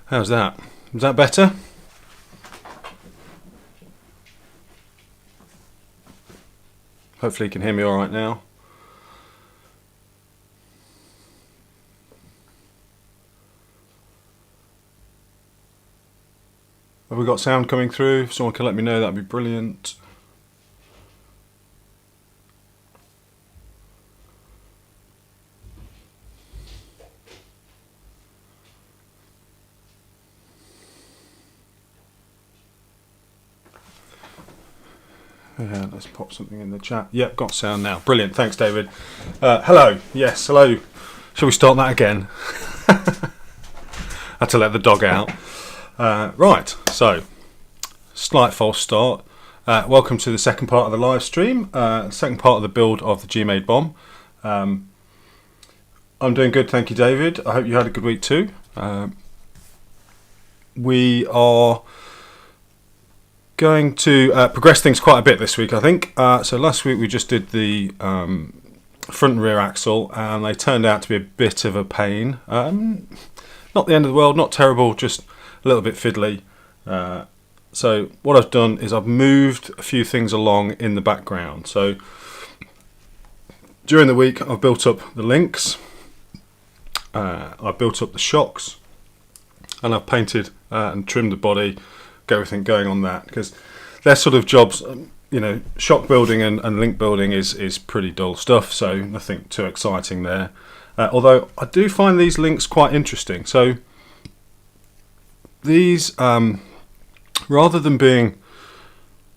How's that? Is that better? Hopefully you can hear me all right now. Have we got sound coming through? If someone can let me know, that'd be brilliant. Yeah, let's pop something in the chat. Yep, got sound now. Brilliant, thanks David. Hello, yes, hello. Shall we start that again? Had to let the dog out. Right, so, slight false start. Welcome to the second part of the live stream, second part of the build of the GMADE bomb. I'm doing good, thank you David. I hope you had a good week too. We are going to progress things quite a bit this week, I think. So last week we just did the front and rear axle, and they turned out to be a bit of a pain. Not the end of the world, not terrible, just a little bit fiddly. So what I've done is I've moved a few things along in the background. So during the week I've built up the links, I've built up the shocks, and I've painted and trimmed the body. Got everything going on that, because they're sort of jobs, you know, shock building and link building is pretty dull stuff, so nothing too exciting there. Although I do find these links quite interesting. So these, rather than being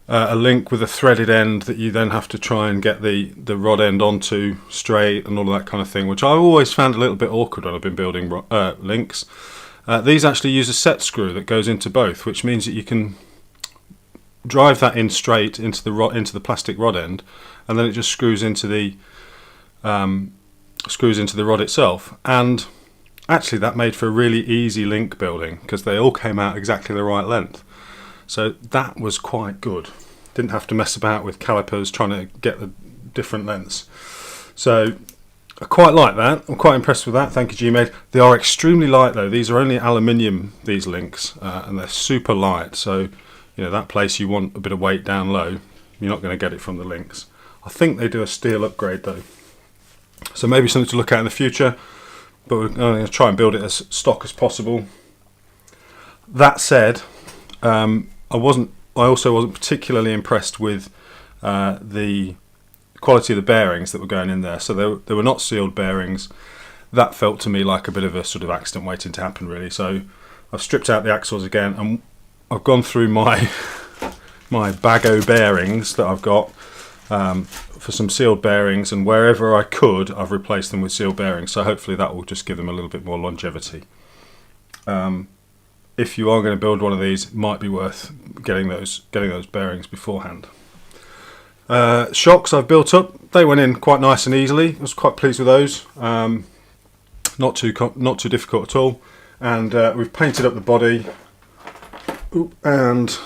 a link with a threaded end that you then have to try and get the rod end onto straight and all of that kind of thing, which I always found a little bit awkward when I've been building links. These actually use a set screw that goes into both, which means that you can drive that in straight into the plastic rod end, and then it just screws into the rod itself. And actually, that made for a really easy link building because they all came out exactly the right length. So that was quite good. Didn't have to mess about with calipers trying to get the different lengths. So I quite like that. I'm quite impressed with that. Thank you, GMADE. They are extremely light though. These are only aluminium, these links, and they're super light. So, you know, that place you want a bit of weight down low, you're not going to get it from the links. I think they do a steel upgrade though. So maybe something to look at in the future, but we're going to try and build it as stock as possible. That said, I also wasn't particularly impressed with the quality of the bearings that were going in there. So they were not sealed bearings. That felt to me like a bit of a sort of accident waiting to happen, really. So I've stripped out the axles again, and I've gone through my bag o' bearings that I've got for some sealed bearings, and wherever I could I've replaced them with sealed bearings, so hopefully that will just give them a little bit more longevity. If you are going to build one of these, it might be worth getting those bearings beforehand. Shocks I've built up, they went in quite nice and easily. I was quite pleased with those. Not too difficult at all. And we've painted up the body and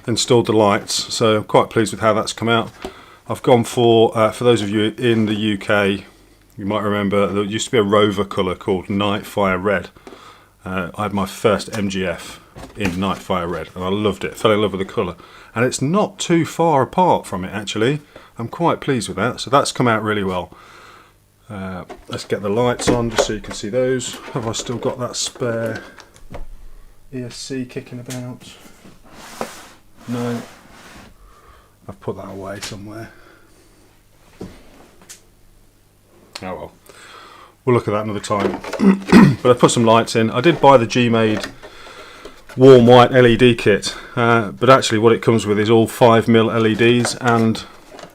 installed the lights, so I'm quite pleased with how that's come out. I've gone for those of you in the UK, you might remember there used to be a Rover colour called Nightfire Red. I had my first MGF in Nightfire Red and I loved it, fell in love with the colour, and it's not too far apart from it actually. I'm quite pleased with that, so that's come out really well. Let's get the lights on just so you can see those. Have I still got that spare ESC kicking about? No, I've put that away somewhere. Oh well, we'll look at that another time. But I put some lights in. I did buy the GMADE warm white LED kit, but actually what it comes with is all 5mm LEDs, and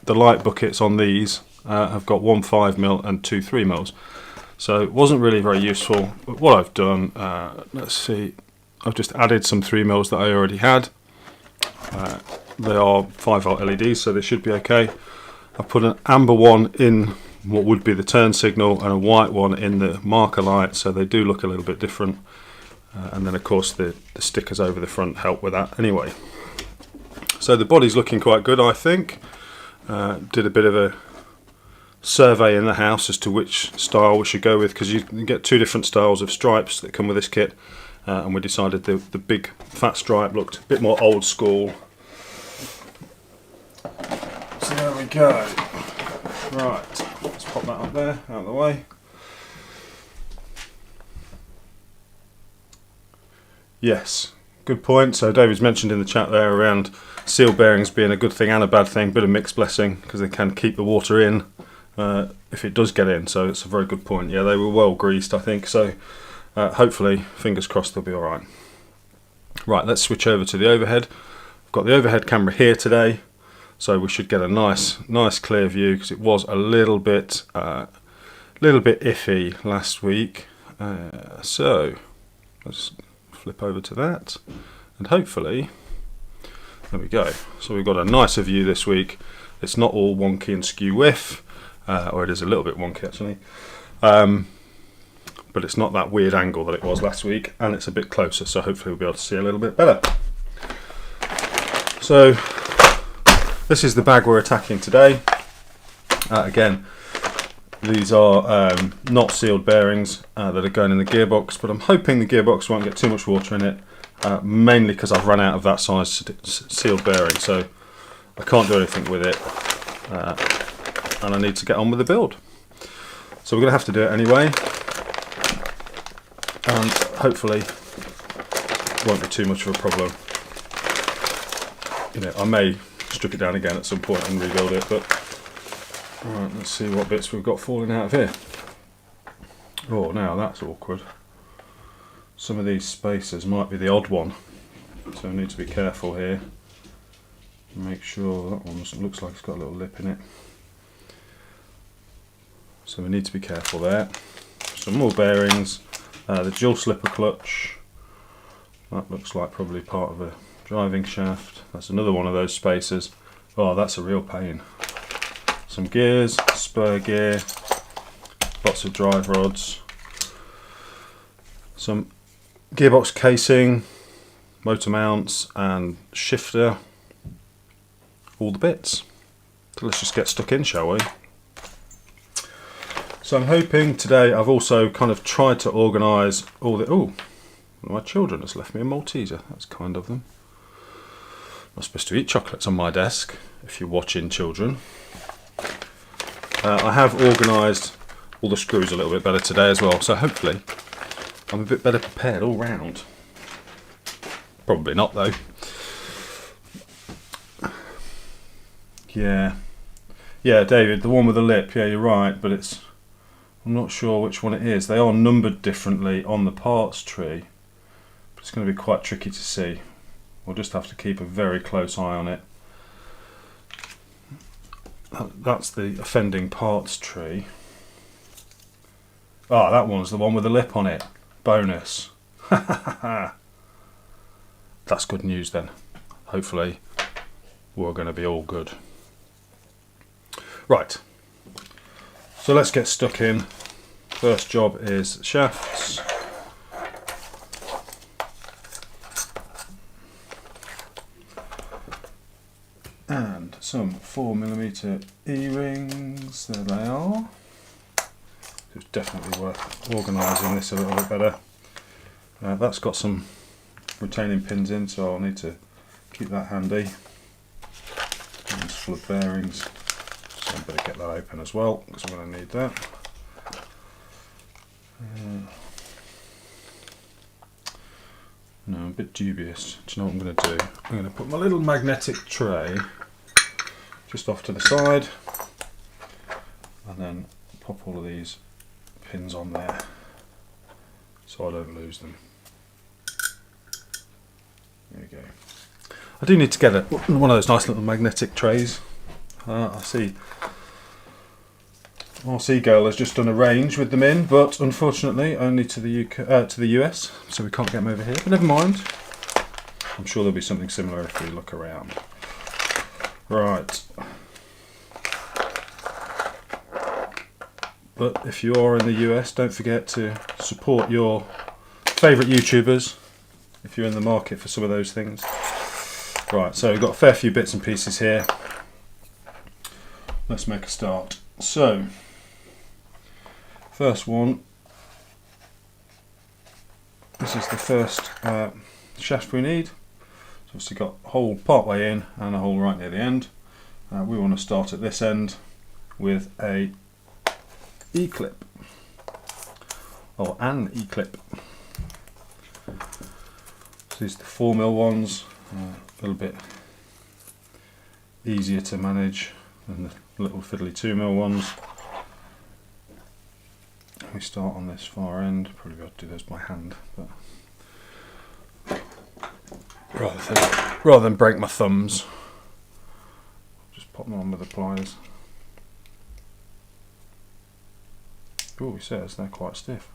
the light buckets on these have got one 5mm and two 3mm. So it wasn't really very useful. But what I've done, let's see, I've just added some 3mm that I already had. They are 5V LEDs, so they should be okay. I've put an amber one in what would be the turn signal and a white one in the marker light, so they do look a little bit different. And then of course the stickers over the front help with that anyway. So the body's looking quite good, I think. Did a bit of a survey in the house as to which style we should go with, because you can get two different styles of stripes that come with this kit, and we decided the big fat stripe looked a bit more old school. So there we go. Right, let's pop that up there, out of the way. Yes, good point. So David's mentioned in the chat there around seal bearings being a good thing and a bad thing, bit of mixed blessing, because they can keep the water in if it does get in. So it's a very good point. Yeah, they were well greased, I think. So hopefully, fingers crossed, they'll be all right. Right, let's switch over to the overhead. I've got the overhead camera here today, so we should get a nice clear view, because it was a little bit iffy last week. So let's flip over to that, and hopefully, there we go. So we've got a nicer view this week. It's not all wonky and skew whiff, or it is a little bit wonky actually, but it's not that weird angle that it was last week, and it's a bit closer, so hopefully we'll be able to see a little bit better. So this is the bag we're attacking today. Again, these are not sealed bearings that are going in the gearbox, but I'm hoping the gearbox won't get too much water in it, mainly because I've run out of that size sealed bearing, so I can't do anything with it, and I need to get on with the build. So we're going to have to do it anyway, and hopefully it won't be too much of a problem. You know, I may strip it down again at some point and rebuild it, but right, let's see what bits we've got falling out of here. Oh, now that's awkward. Some of these spacers might be the odd one, so I need to be careful here. Make sure that one looks like it's got a little lip in it. So we need to be careful there. Some more bearings. The dual slipper clutch. That looks like probably part of a driving shaft. That's another one of those spacers. Oh, that's a real pain. Some gears, spur gear, lots of drive rods, some gearbox casing, motor mounts and shifter, all the bits. So let's just get stuck in, shall we? So I'm hoping today, I've also kind of tried to organise all the... Oh, one of my children has left me a Malteser. That's kind of them. I'm not supposed to eat chocolates on my desk, if you're watching, children. I have organised all the screws a little bit better today as well, so hopefully I'm a bit better prepared all round. Probably not though. Yeah, David, the one with the lip, yeah, you're right, but I'm not sure which one it is. They are numbered differently on the parts tree, but it's going to be quite tricky to see. We'll just have to keep a very close eye on it. That's the offending parts tree. Ah, that one's the one with the lip on it. Bonus. That's good news then. Hopefully we're going to be all good. Right. So let's get stuck in. First job is shafts. And some 4mm E-rings. There they are. It's definitely worth organising this a little bit better. That's got some retaining pins in, so I'll need to keep that handy. And it's full of bearings, so I better get that open as well, because I'm going to need that. No, I'm a bit dubious. Do you know what I'm going to do? I'm going to put my little magnetic tray just off to the side, and then pop all of these pins on there so I don't lose them. There we go. I do need to get one of those nice little magnetic trays. I see RC Girl has just done a range with them in, but unfortunately only to the UK, to the US, so we can't get them over here. But never mind. I'm sure there'll be something similar if we look around. Right. But if you are in the US, don't forget to support your favourite YouTubers if you're in the market for some of those things. Right, so we've got a fair few bits and pieces here. Let's make a start. So, first one this is the first shaft we need. So obviously got a hole part way in and a hole right near the end. We want to start at this end with a E-clip, or an E-clip. So these are the 4mm ones, a little bit easier to manage than the little fiddly 2mm ones. We start on this far end, probably got to do those by hand, but rather than break my thumbs, just pop them on with the pliers. Oh, he says they're quite stiff.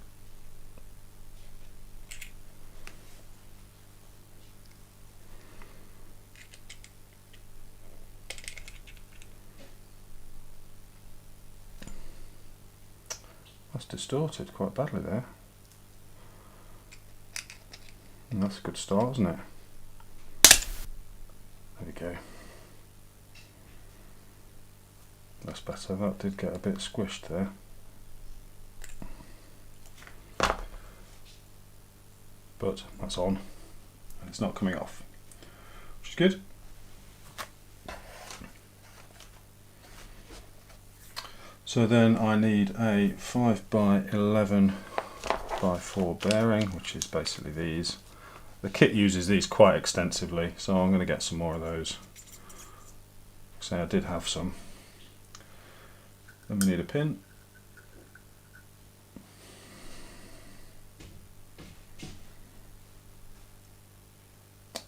That's distorted quite badly there. And that's a good start, isn't it? There we go. That's better. That did get a bit squished there. But that's on, and it's not coming off, which is good. So then I need a 5x11x4 bearing, which is basically these. The kit uses these quite extensively, so I'm going to get some more of those. So I did have some. Then we need a pin.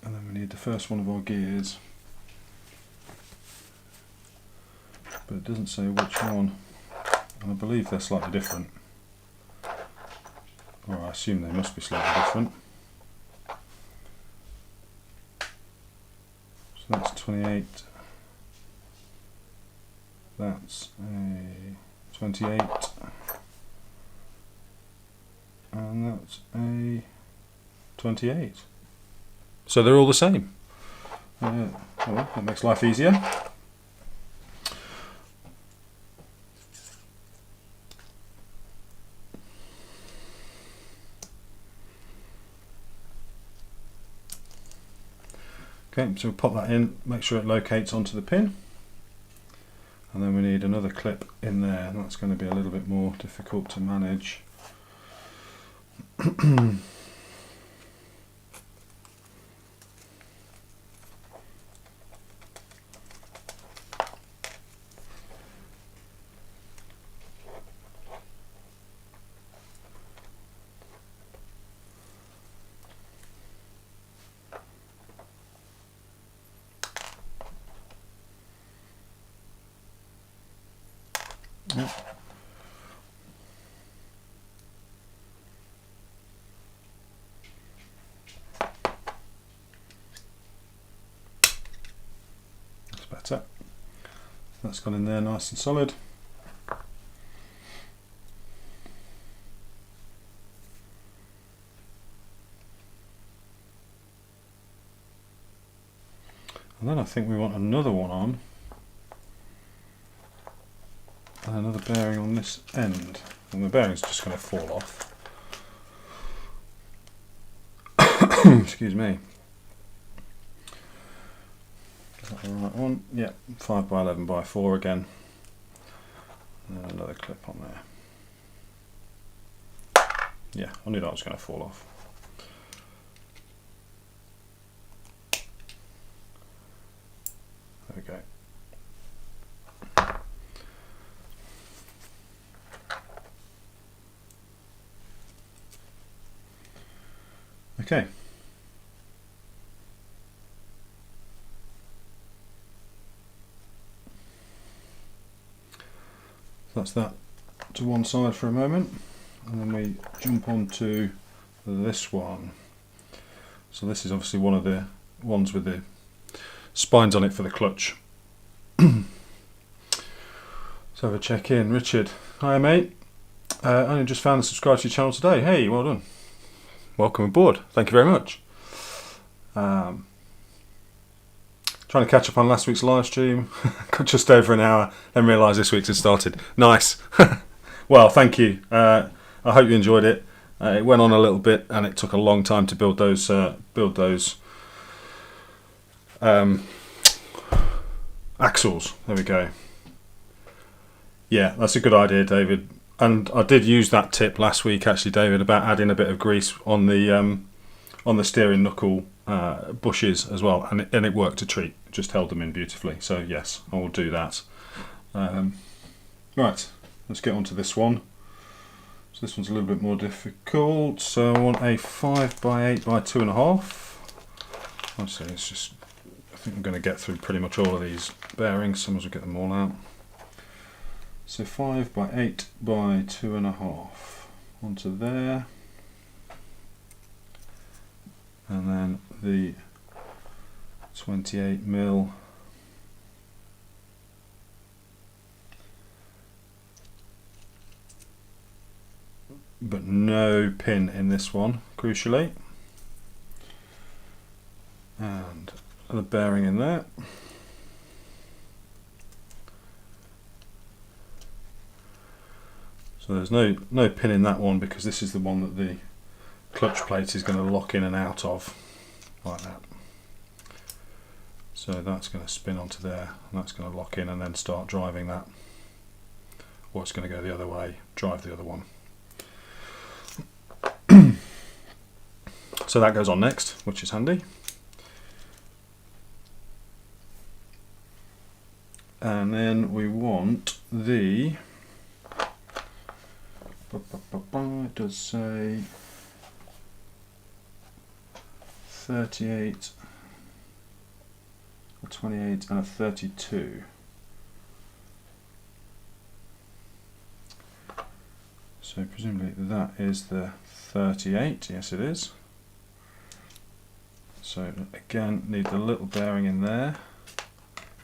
And then we need the first one of our gears. But it doesn't say which one. And I believe they're slightly different. Or I assume they must be slightly different. So that's 28. That's a 28. And that's a 28. So they're all the same. Well, that makes life easier. Okay, so we'll pop that in, make sure it locates onto the pin. And then we need another clip in there, and that's going to be a little bit more difficult to manage. Yep. That's better. That's gone in there nice and solid. And then I think we want another one on. And another bearing on this end, and the bearing's just going to fall off. Excuse me. Is that the right one? Yeah, 5x11x4 again. And then another clip on there. Yeah, I knew that was going to fall off. There we go. Okay. So that's that to one side for a moment, and then we jump on to this one. So this is obviously one of the ones with the spines on it for the clutch. So have a check in. Richard, hi mate. Only just found and subscribed to your channel today. Hey, well done. Welcome aboard. Thank you very much. Trying to catch up on last week's live stream. Got just over an hour, then realised this week's had started. Nice. Well, thank you. I hope you enjoyed it. It went on a little bit, and it took a long time to build those axles. There we go. Yeah, that's a good idea, David. And I did use that tip last week, actually, David, about adding a bit of grease on the steering knuckle bushes as well, and it worked a treat. It just held them in beautifully. So yes, I will do that. Right, let's get on to this one. So this one's a little bit more difficult. So I want a 5x8 by 2.5. Actually, it's just, I think I'm going to get through pretty much all of these bearings, so I might as well get them all out. So 5x8 by 2.5 onto there, and then the 28mm but no pin in this one, crucially, and the bearing in there. So there's no pin in that one, because this is the one that the clutch plate is going to lock in and out of, like that. So that's going to spin onto there, and that's going to lock in and then start driving that. Or it's going to go the other way, drive the other one. So that goes on next, which is handy. And then we want the, it does say 38, a 28 and a 32. So presumably that is the 38, yes it is. So again, need the little bearing in there.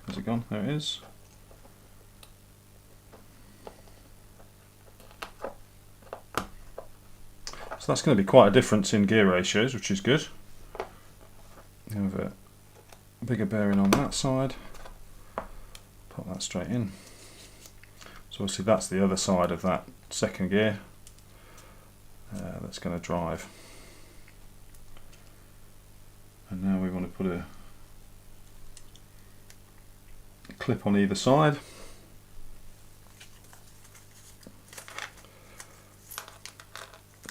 Where's it gone? There it is. So that's going to be quite a difference in gear ratios, which is good. You have a bigger bearing on that side. Put that straight in. So obviously that's the other side of that second gear that's going to drive. And now we want to put a clip on either side.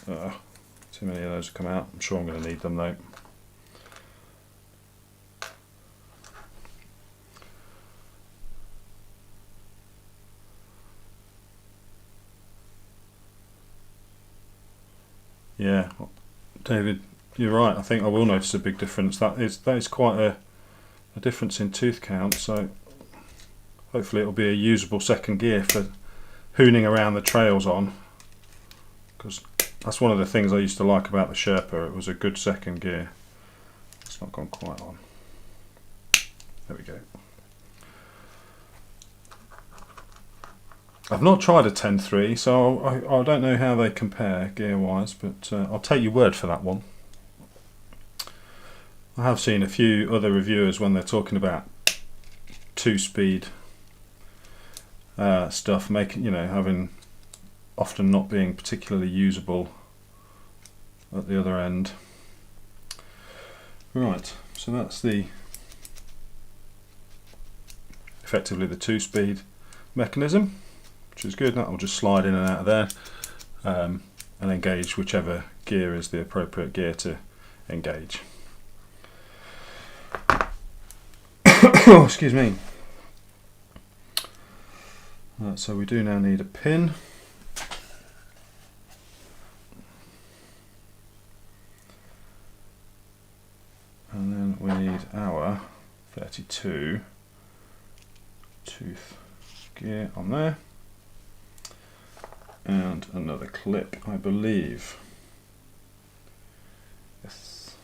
Too many of those have come out. I'm sure I'm going to need them though. Yeah, David, you're right. I think I will notice a big difference. That is quite a difference in tooth count. So hopefully it'll be a usable second gear for hooning around the trails on, because that's one of the things I used to like about the Sherpa. It was a good second gear. It's not gone quite on. There we go. I've not tried a 10.3, so I don't know how they compare gear-wise, but I'll take your word for that one. I have seen a few other reviewers when they're talking about 2-speed stuff, having often not being particularly usable at the other end. Right, so that's effectively the 2-speed mechanism, which is good. That will just slide in and out of there and engage whichever gear is the appropriate gear to engage. Oh, excuse me. So we do now need a pin. And then we need our 32 tooth gear on there. And another clip, I believe. Yes.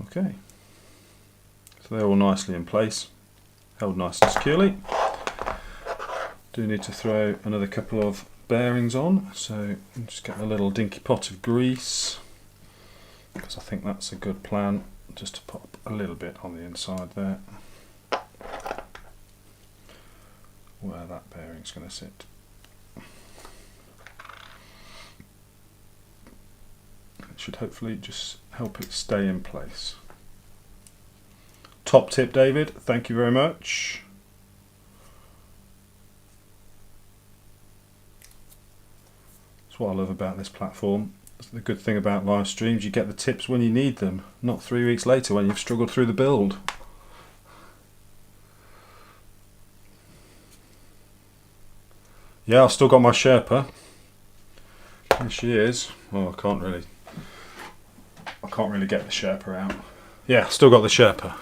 Okay. So they're all nicely in place, held nice and securely. Do need to throw another couple of bearings on, so just get a little dinky pot of grease. because I think that's a good plan, just to pop a little bit on the inside there where that bearing's going to sit. It should hopefully just help it stay in place. Top tip, David, thank you very much. That's what I love about this platform. The good thing about live streams, you get the tips when you need them, not 3 weeks later when you've struggled through the build. Yeah, I've still got my Sherpa. Here she is. Oh, I can't really get the Sherpa out. Yeah, still got the Sherpa.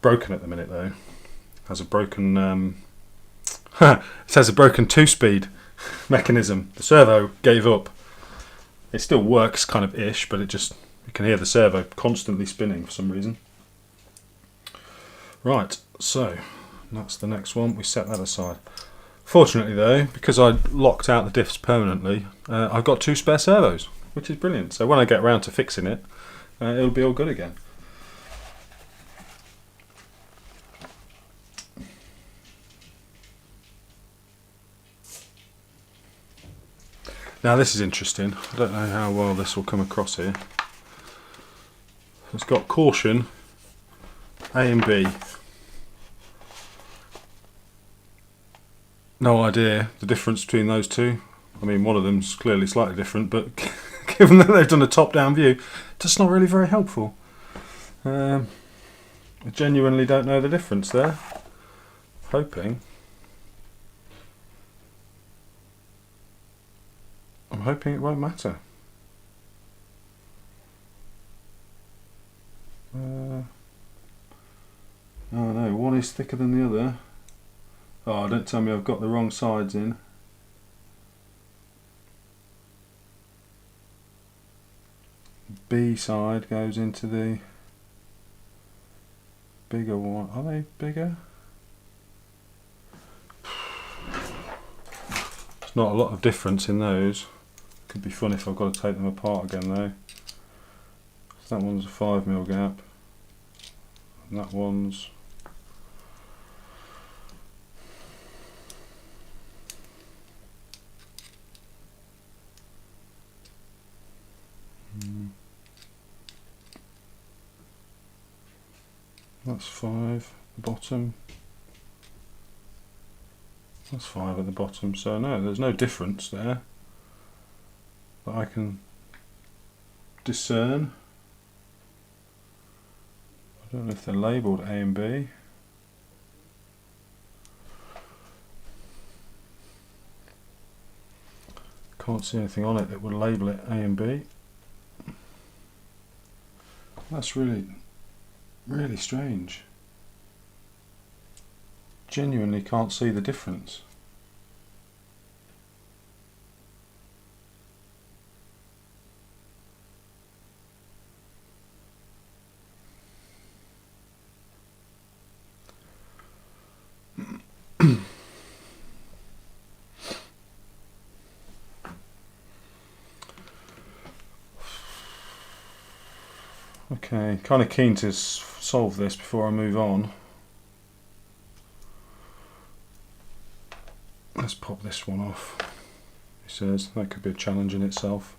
Broken at the minute though. Has a broken it says a broken 2-speed mechanism. The servo gave up. It still works kind of ish, but you can hear the servo constantly spinning for some reason. Right, so that's the next one. We set that aside. Fortunately though, because I locked out the diffs permanently, I've got 2 spare servos, which is brilliant. So when I get around to fixing it, it'll be all good again. Now this is interesting. I don't know how well this will come across here. It's got caution A and B. No idea the difference between those two. I mean, one of them's clearly slightly different, but given that they've done a top-down view, it's not really very helpful. I genuinely don't know the difference there. I'm hoping it won't matter. Oh no, one is thicker than the other. Oh, don't tell me I've got the wrong sides in. B side goes into the bigger one. Are they bigger? There's not a lot of difference in those. Could be fun if I've got to take them apart again though. So that one's a 5mm gap. And that one's that's 5 at the bottom. That's 5 at the bottom, so no, there's no difference there that I can discern. I don't know if they're labelled A and B. Can't see anything on it that would label it A and B. That's really strange. Genuinely can't see the difference. Okay, kind of keen to solve this before I move on. Let's pop this one off. He says that could be a challenge in itself.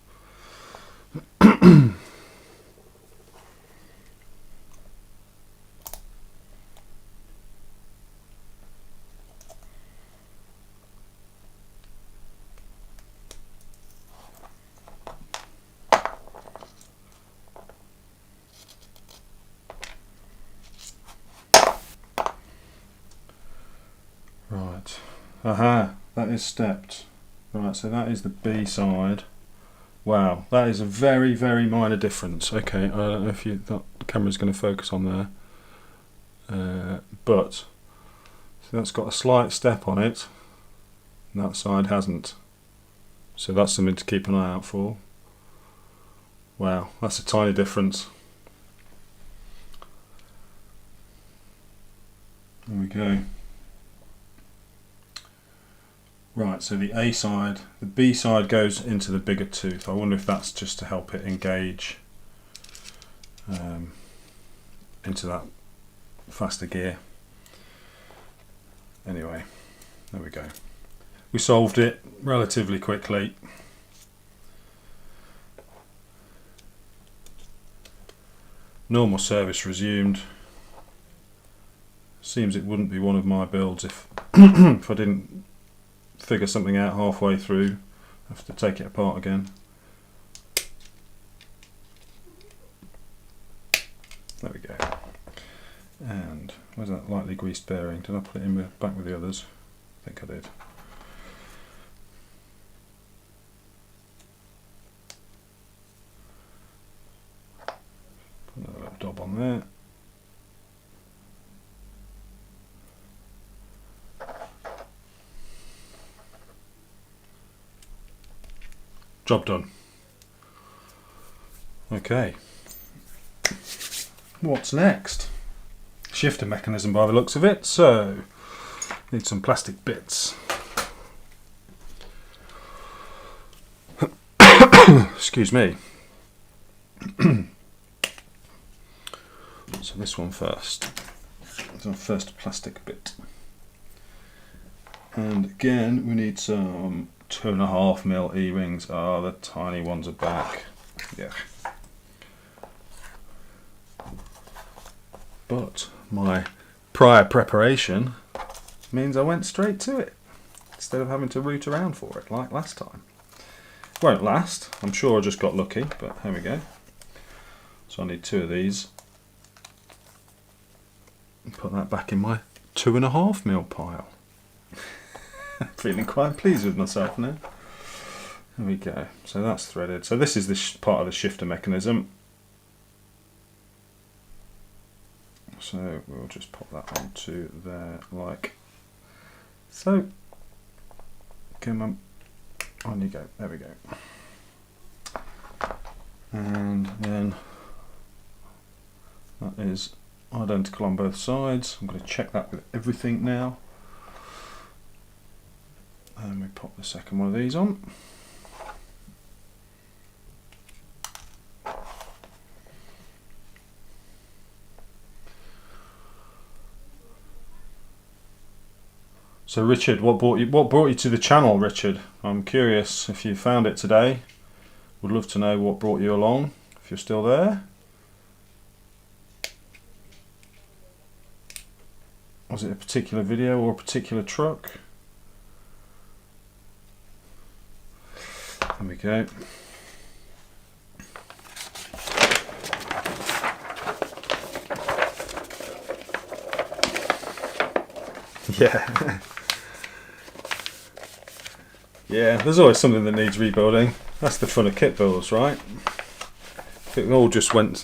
Right. Aha, that is stepped. Right, so that is the B side. Wow, that is a very, very minor difference. Okay, I don't know if that camera's going to focus on there. But so that's got a slight step on it, and that side hasn't. So that's something to keep an eye out for. Wow, that's a tiny difference. There we go. Right, so the A side, the B side goes into the bigger tooth. I wonder if that's just to help it engage into that faster gear. Anyway, there we go. We solved it relatively quickly. Normal service resumed. Seems it wouldn't be one of my builds if if I didn't figure something out halfway through. I have to take it apart again. There we go. And where's that lightly greased bearing? Did I put it in back with the others? I think I did. Put another little dob on there. Job done. Okay. What's next? Shifter mechanism by the looks of it, so need some plastic bits. Excuse me. So this one first. It's our first plastic bit. And again we need some 2.5mm E-rings. Ah, the tiny ones are back. Yeah. But my prior preparation means I went straight to it instead of having to root around for it like last time. Won't last. I'm sure I just got lucky, but here we go. So I need 2 of these. Put that back in my 2.5mm pile. Feeling quite pleased with myself now. There we go. So that's threaded. So this is the part of the shifter mechanism. So we'll just pop that onto there like so. Come on you go. There we go. And then that is identical on both sides. I'm going to check that with everything now. And we pop the second one of these on. So Richard, what brought you to the channel, Richard? I'm curious if you found it today. Would love to know what brought you along, if you're still there. Was it a particular video or a particular truck? There we go. Yeah. Yeah, there's always something that needs rebuilding. That's the fun of kit builds, right? If it all just went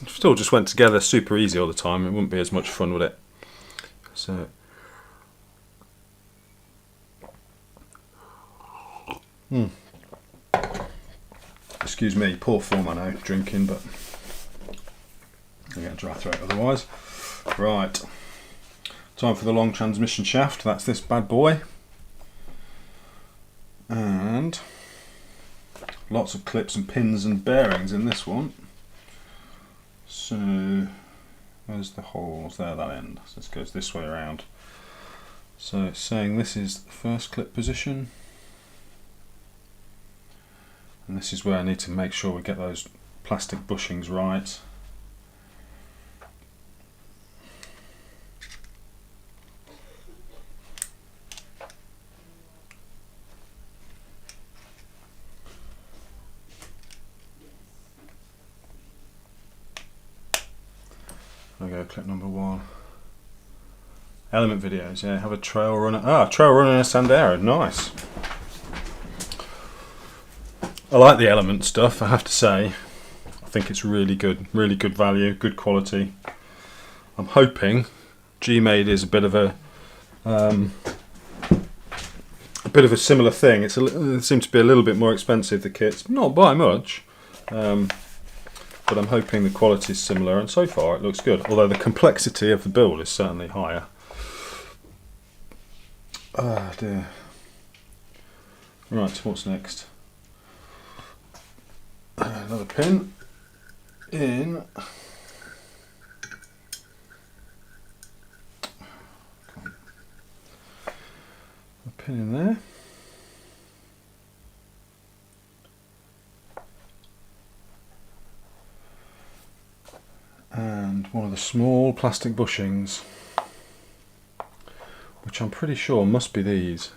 together super easy all the time, it wouldn't be as much fun, would it? So excuse me, poor form I know, drinking, but I get a dry throat otherwise. Right, time for the long transmission shaft. That's this bad boy, and lots of clips and pins and bearings in this one. So where's the holes? There, that end. So this goes this way around. So it's saying this is the first clip position. And this is where I need to make sure we get those plastic bushings right. There we go, clip number 1. Element videos, yeah, have a trail runner. Ah, trail runner and a Sandero, nice. I like the element stuff, I have to say. I think it's really good value, good quality. I'm hoping GMADE is a bit of a similar thing. It seems to be a little bit more expensive, the kits, not by much, but I'm hoping the quality is similar, and so far it looks good. Although the complexity of the build is certainly higher. Ah dear. Right, what's next? Another pin in. pin in there. And one of the small plastic bushings, which I'm pretty sure must be these,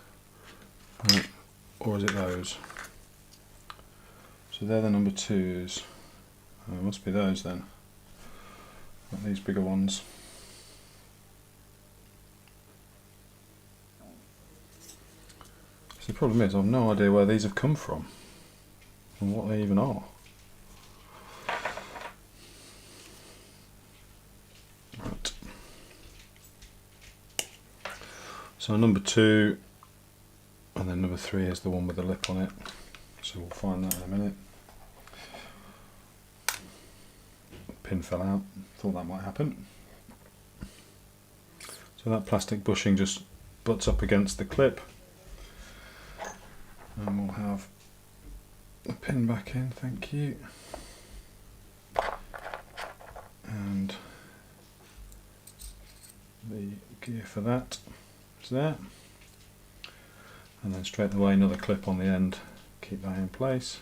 or is it those? So they're the number 2s. It must be those then, not these bigger ones. So the problem is I've no idea where these have come from and what they even are. Right. So number 2 and then number 3 is the one with the lip on it. So we'll find that in a minute. Pin fell out, thought that might happen. So that plastic bushing just butts up against the clip, and we'll have the pin back in, thank you, and the gear for that is there, and then straight away another clip on the end, keep that in place.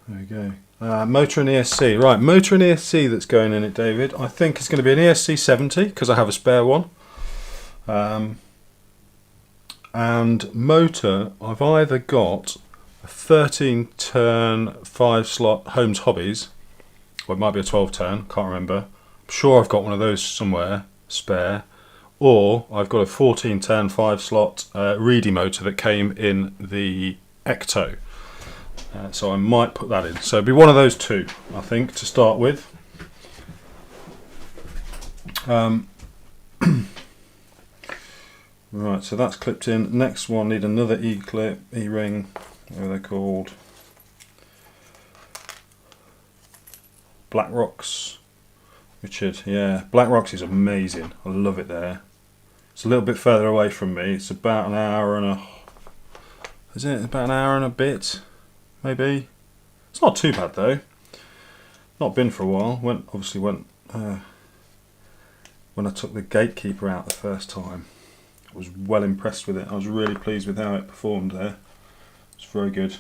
There we go. Motor and ESC. Right, motor and ESC that's going in it, David. I think it's going to be an ESC 70 because I have a spare one. And motor, I've either got a 13 turn 5 slot Holmes Hobbies, or it might be a 12 turn, can't remember. I'm sure I've got one of those somewhere, spare. Or I've got a 14 turn 5 slot Reedy motor that came in the Ecto. So I might put that in. So it'd be one of those two, I think, to start with. Right, so that's clipped in. Next one, need another E-clip, E-ring, whatever they're called. Black Rocks. Richard, yeah. Black Rocks is amazing. I love it there. It's a little bit further away from me. It's about an hour and a... Is it? About an hour and a bit? Maybe. It's not too bad though. Not been for a while. Obviously went when I took the gatekeeper out the first time. I was well impressed with it. I was really pleased with how it performed there. It's very good.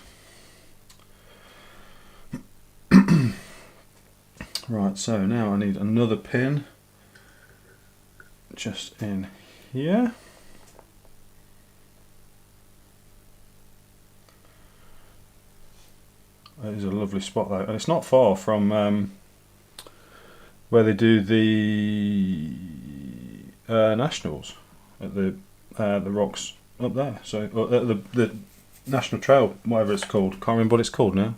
Right, so now I need another pin just in here. It is a lovely spot though, and it's not far from where they do the nationals at the rocks up there. So at the National Trail, whatever it's called. Can't remember what it's called now.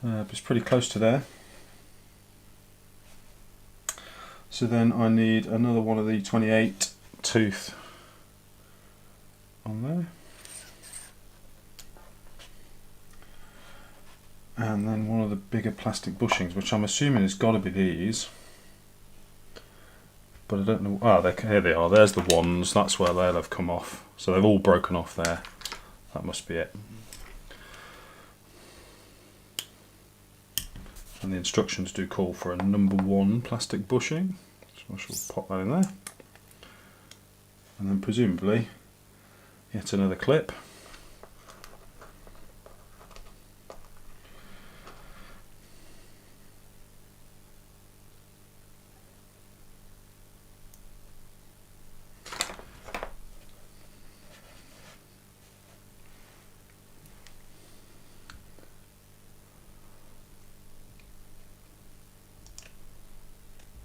But it's pretty close to there. So then I need another one of the 28 tooth on there. And then one of the bigger plastic bushings, which I'm assuming has got to be these. But I don't know. Ah, here they are. There's the ones. That's where they'll have come off. So they've all broken off there. That must be it. And the instructions do call for a number 1 plastic bushing. So I shall pop that in there. And then presumably yet another clip.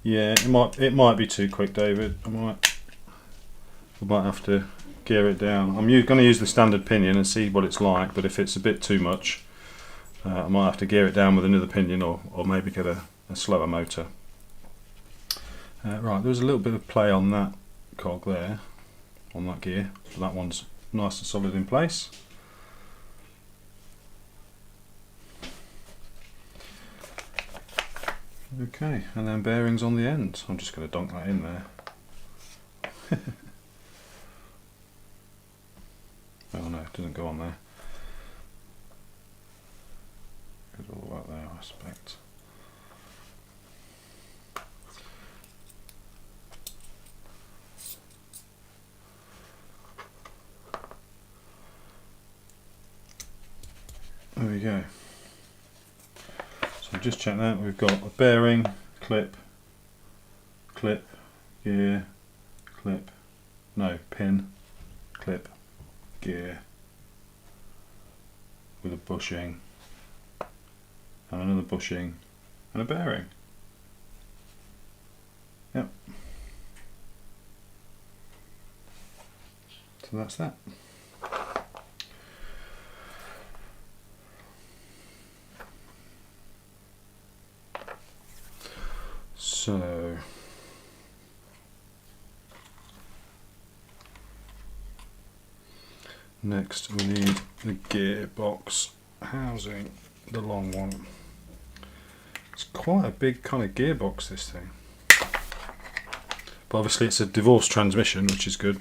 Yeah, it might be too quick, David. I might have to gear it down. I'm going to use the standard pinion and see what it's like, but if it's a bit too much, I might have to gear it down with another pinion, or maybe get a slower motor. Right, there was a little bit of play on that cog there, on that gear, but that one's nice and solid in place. Okay, and then bearings on the ends. I'm just going to dunk that in there. it doesn't go on there. Goes all the way up there, I suspect. There we go. So just check that. We've got a bearing, clip, clip, gear, clip, no, pin, clip, gear, with a bushing, and another bushing, and a bearing. Yep. So that's that. So next we need the gearbox housing, the long one. It's quite a big kind of gearbox, this thing. But obviously it's a divorced transmission, which is good.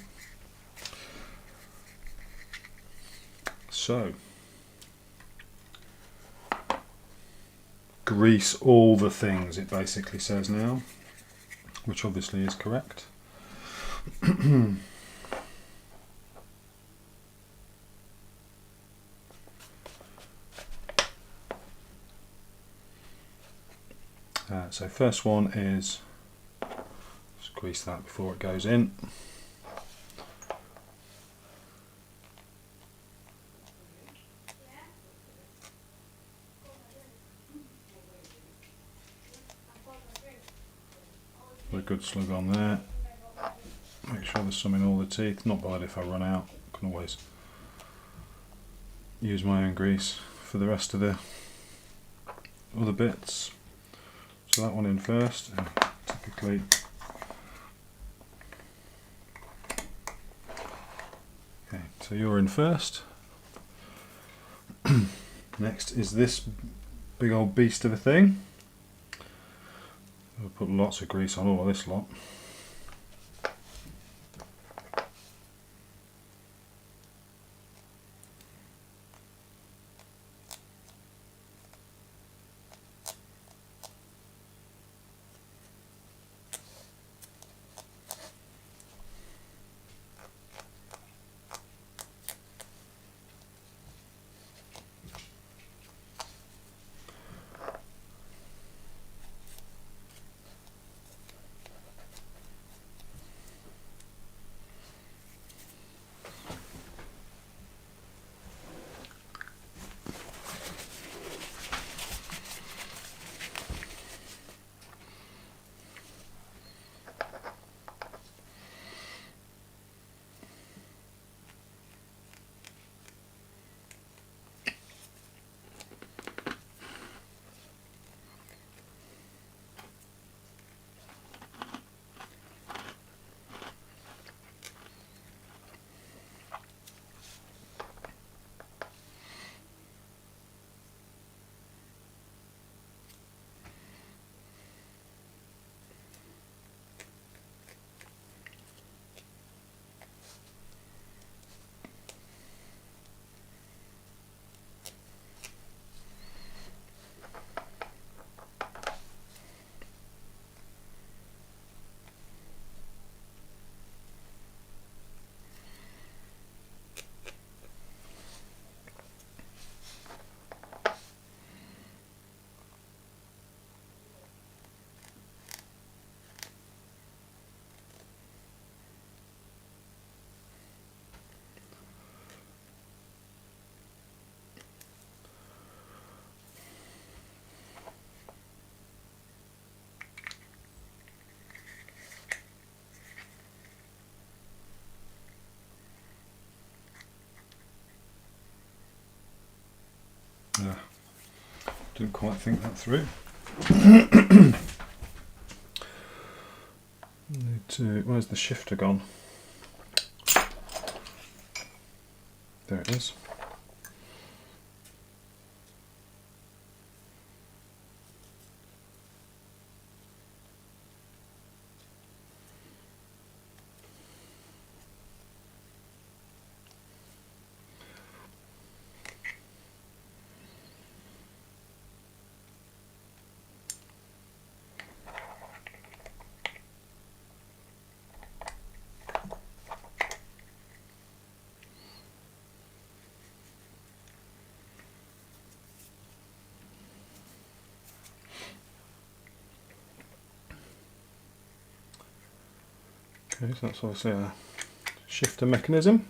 So grease all the things, it basically says now, which obviously is correct. So first one is, just grease that before it goes in. Put a good slug on there. Make sure there's some in all the teeth. Not bad if I run out. I can always use my own grease for the rest of the other bits. So that one in first, and typically okay, so you're in first. Next is this big old beast of a thing. I'll put lots of grease on all of this lot. Didn't quite think that through. Need to, where's the shifter gone? There it is. Okay, so that's obviously a shifter mechanism.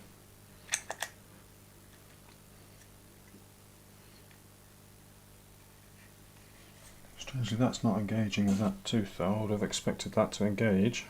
Strangely, that's not engaging with that tooth though. I would have expected that to engage.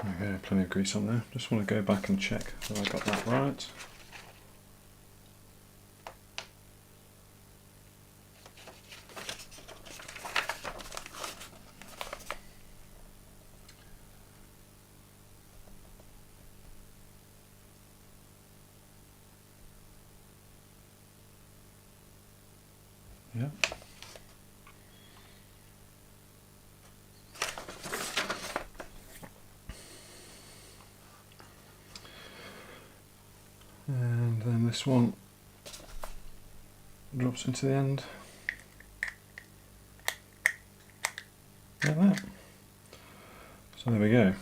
Okay, plenty of grease on there. Just want to go back and check that I got that right. Yeah. And then this one drops into the end. Like that. So there we go.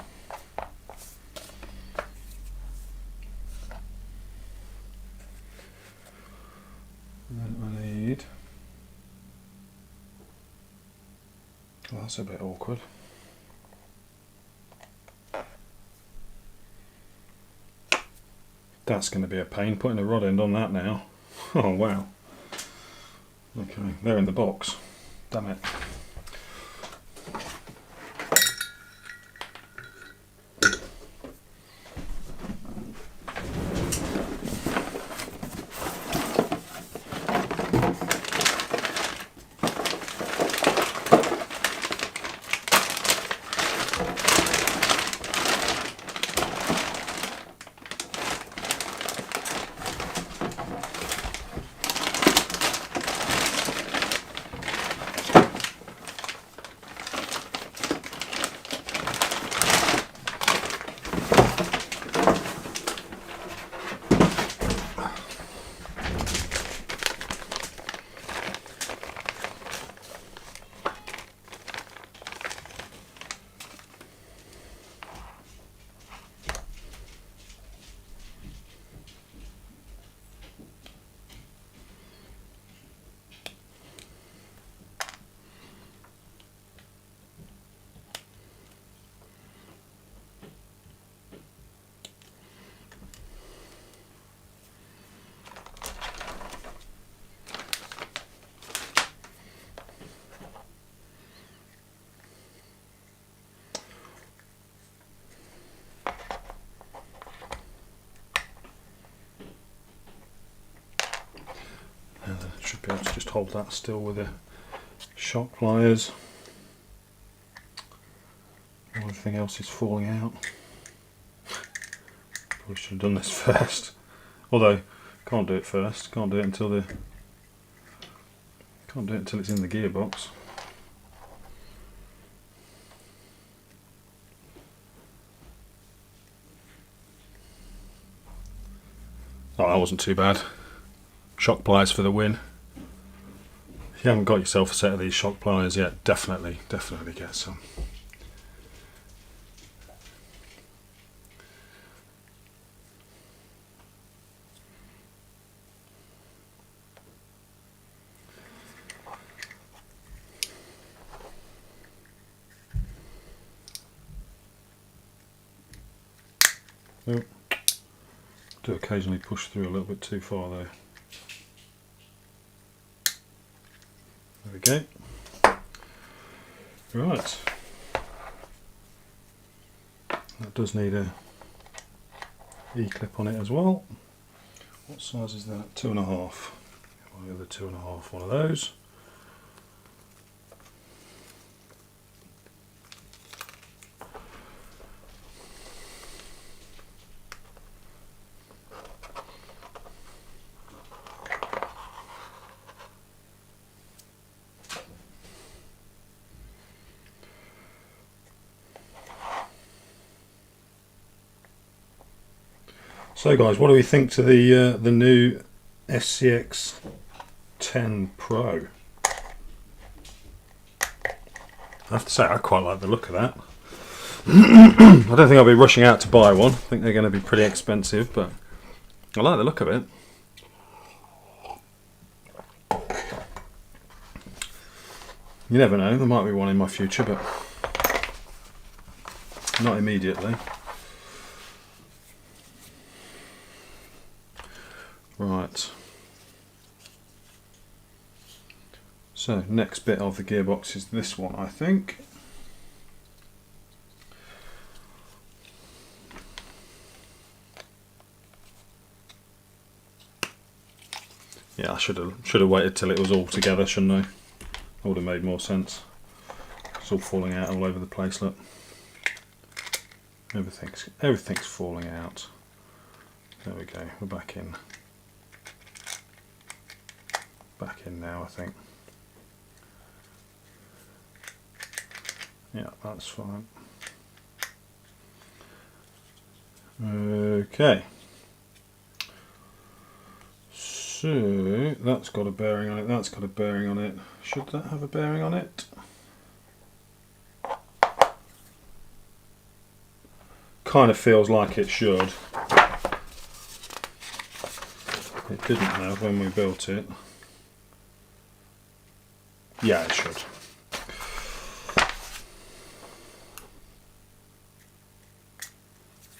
And then I need... Well, that's a bit awkward. That's going to be a pain putting a rod end on that now. Oh wow. Okay, they're in the box. Damn it. Should be able to just hold that still with the shock pliers. Everything else is falling out. Probably should have done this first. Although can't do it first. Can't do it until it's in the gearbox. Oh, that wasn't too bad. Shock pliers for the win. If you haven't got yourself a set of these shock pliers yet, definitely get some. Oh, do occasionally push through a little bit too far though. There we go. Right. That does need a E-clip on it as well. What size is that? 2.5. I'll get the 2.5 one of those. So guys, what do we think to the new SCX 10 Pro? I have to say I quite like the look of that. I don't think I'll be rushing out to buy one. I think they're going to be pretty expensive, but I like the look of it. You never know, there might be one in my future, but not immediately. Right. So next bit of the gearbox is this one, I think. Yeah, I should have waited till it was all together, shouldn't I? That would have made more sense. It's all falling out all over the place. Look, everything's falling out. There we go. We're back in. Back in now, I think. Yeah, that's fine. Okay. So that's got a bearing on it, that's got a bearing on it. Should that have a bearing on it? Kind of feels like it should. It didn't have when we built it. Yeah, it should.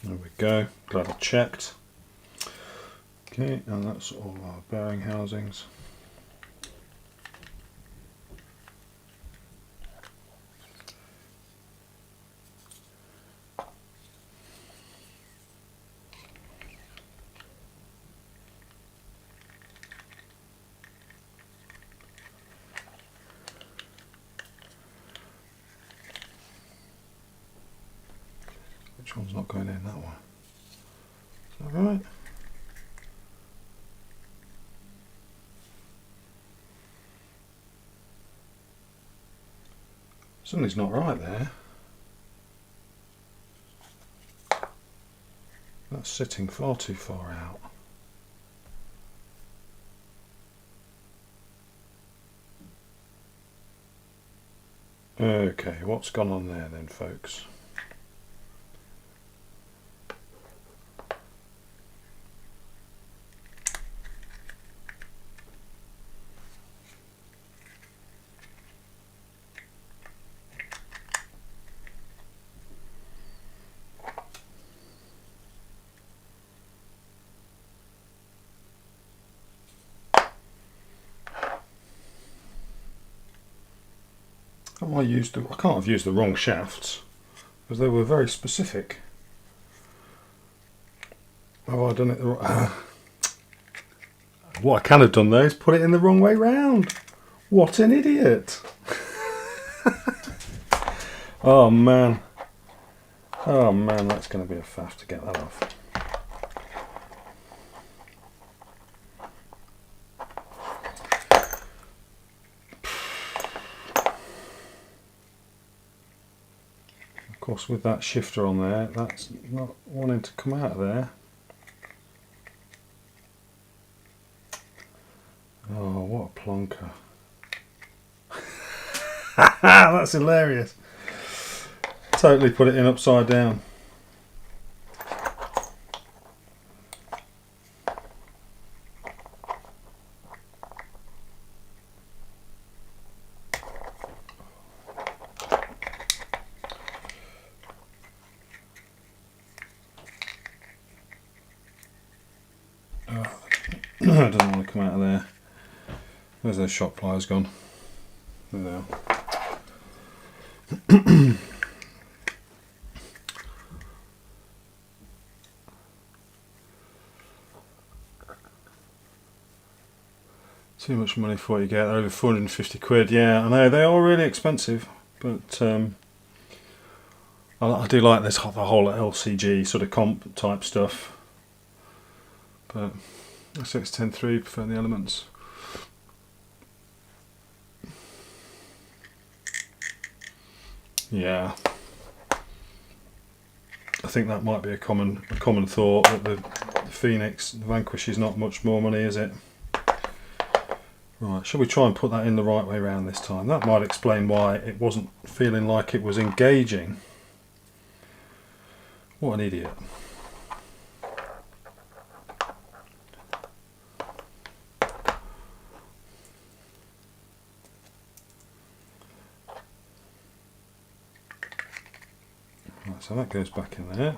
There we go, glad I checked. Okay, and that's all our bearing housings. Which one's not going in? That one. Is that right? Something's not right there. That's sitting far too far out. Okay, what's gone on there then, folks? I can't have used the wrong shafts because they were very specific. Have I done it the wrong? What I can have done though is put it in the wrong way round. What an idiot! Oh man, that's going to be a faff to get that off. Of course, with that shifter on there, that's not wanting to come out of there. Oh, what a plonker. That's hilarious. Totally put it in upside down. It doesn't want to come out of there. Where's those shot pliers gone? There they are. Too much money for what you get. They're over 450 quid. Yeah, I know they are really expensive, but I do like this the whole LCG sort of comp type stuff. But SX103 prefer the elements. Yeah, I think that might be a common thought, that the Phoenix. The Vanquish is not much more money, is it? Right, shall we try and put that in the right way around this time? That might explain why it wasn't feeling like it was engaging. What an idiot. Right, so that goes back in there.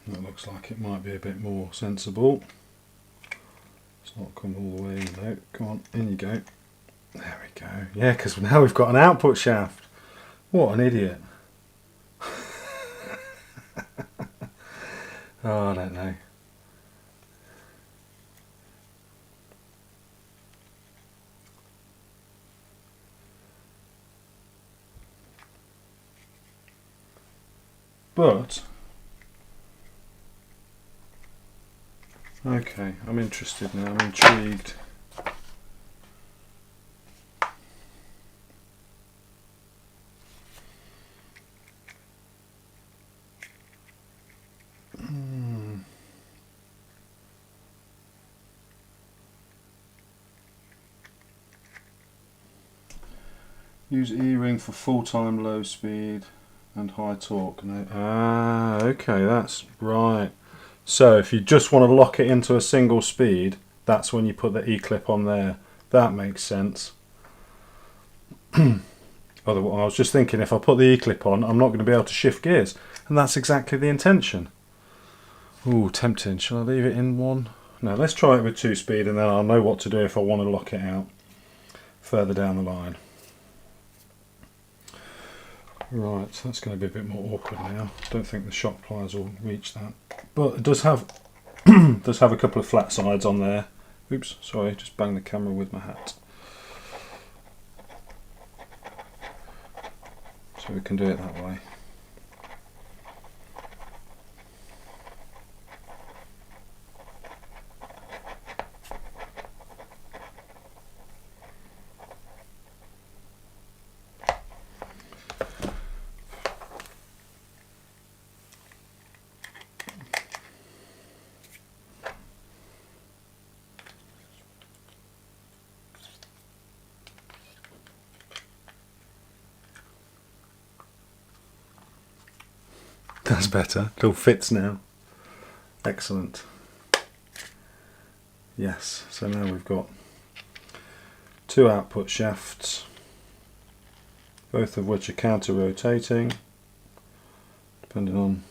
That looks like it might be a bit more sensible. It's not come all the way in though. Come on, in you go. There we go. Yeah, because now we've got an output shaft. What an idiot. Oh, I don't know. But okay, I'm interested now, I'm intrigued. Use E-ring for full-time low speed and high torque. No. Ah, okay, that's right. So if you just want to lock it into a single speed, that's when you put the E-clip on there. That makes sense. Otherwise, I was just thinking if I put the E-clip on, I'm not going to be able to shift gears. And that's exactly the intention. Ooh, tempting. Shall I leave it in one? No, let's try it with 2-speed and then I'll know what to do if I want to lock it out further down the line. Right, that's going to be a bit more awkward now. Don't think the shock pliers will reach that. But it does have does have a couple of flat sides on there. Oops, sorry, just banged the camera with my hat. So we can do it that way. That's better. It all fits now. Excellent. Yes, so now we've got 2 output shafts, both of which are counter-rotating, depending on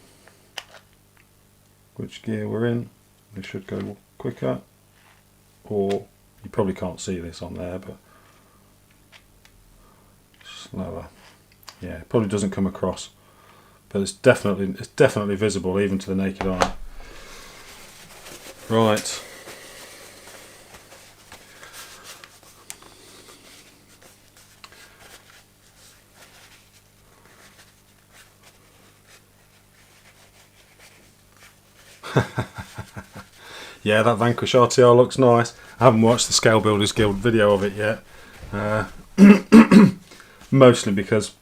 which gear we're in. They should go quicker, or you probably can't see this on there, but slower. Yeah, it probably doesn't come across. But it's definitely visible even to the naked eye. Right. Yeah, that Vanquish RTR looks nice. I haven't watched the Scale Builders Guild video of it yet. Mostly because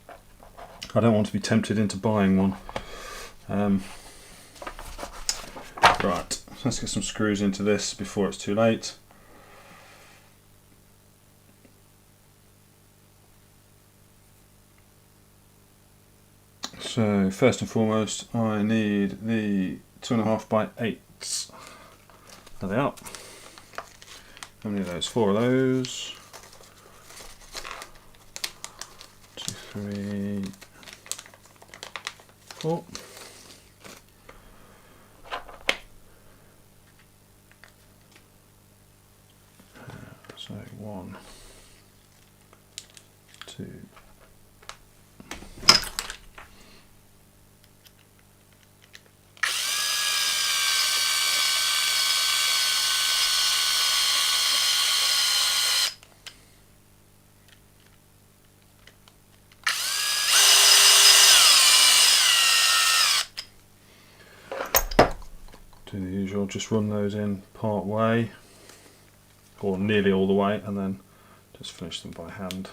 I don't want to be tempted into buying one. Right, let's get some screws into this before it's too late. So first and foremost, I need the 2.5 by 8s. There they are. How many of those? 4 of those. 2, 3, 4. So 1, 2. do the usual, just run those in part way, or nearly all the way, and then just finish them by hand,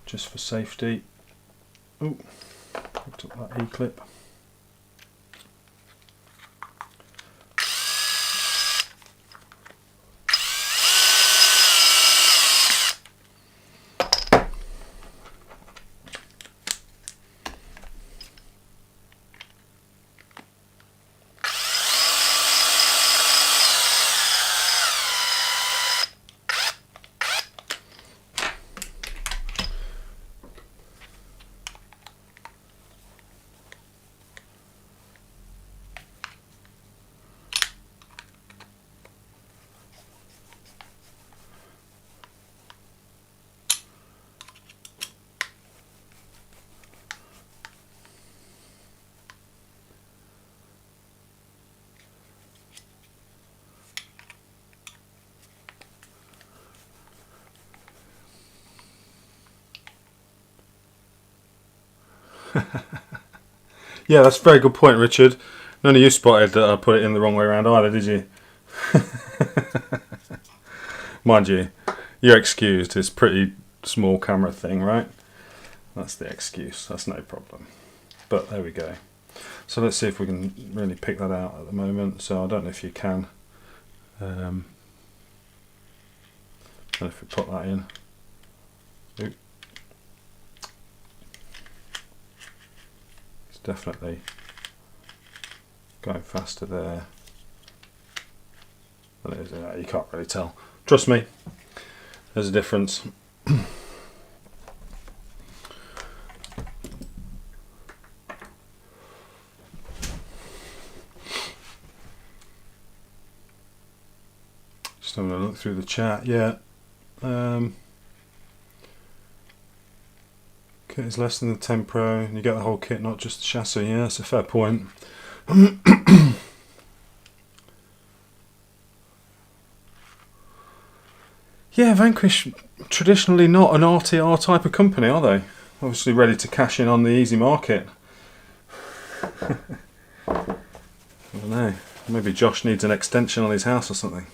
just for safety. Oh, picked up that E-clip. Yeah, that's a very good point, Richard. None of you spotted that I put it in the wrong way around either, did you? Mind you, you're excused. It's a pretty small camera thing, right? That's the excuse. That's no problem. But there we go. So let's see if we can really pick that out at the moment. So I don't know if you can. I don't know if we put that in. Oop. It's definitely going faster there than it is there. You can't really tell. Trust me, there's a difference. Just having a look through the chat. Yeah, kit is less than the 10 Pro, and you get the whole kit, not just the chassis. Yeah, that's a fair point. Yeah, Vanquish, traditionally not an RTR type of company, are they? Obviously ready to cash in on the easy market. I don't know, maybe Josh needs an extension on his house or something.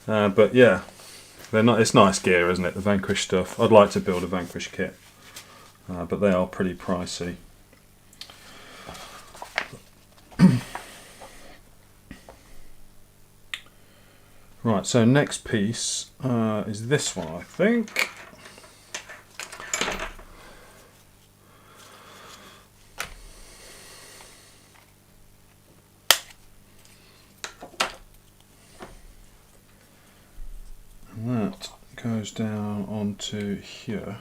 But yeah, they're not. It's nice gear, isn't it? The Vanquish stuff. I'd like to build a Vanquish kit, but they are pretty pricey. Right, so next piece is this one, I think. And that goes down onto here.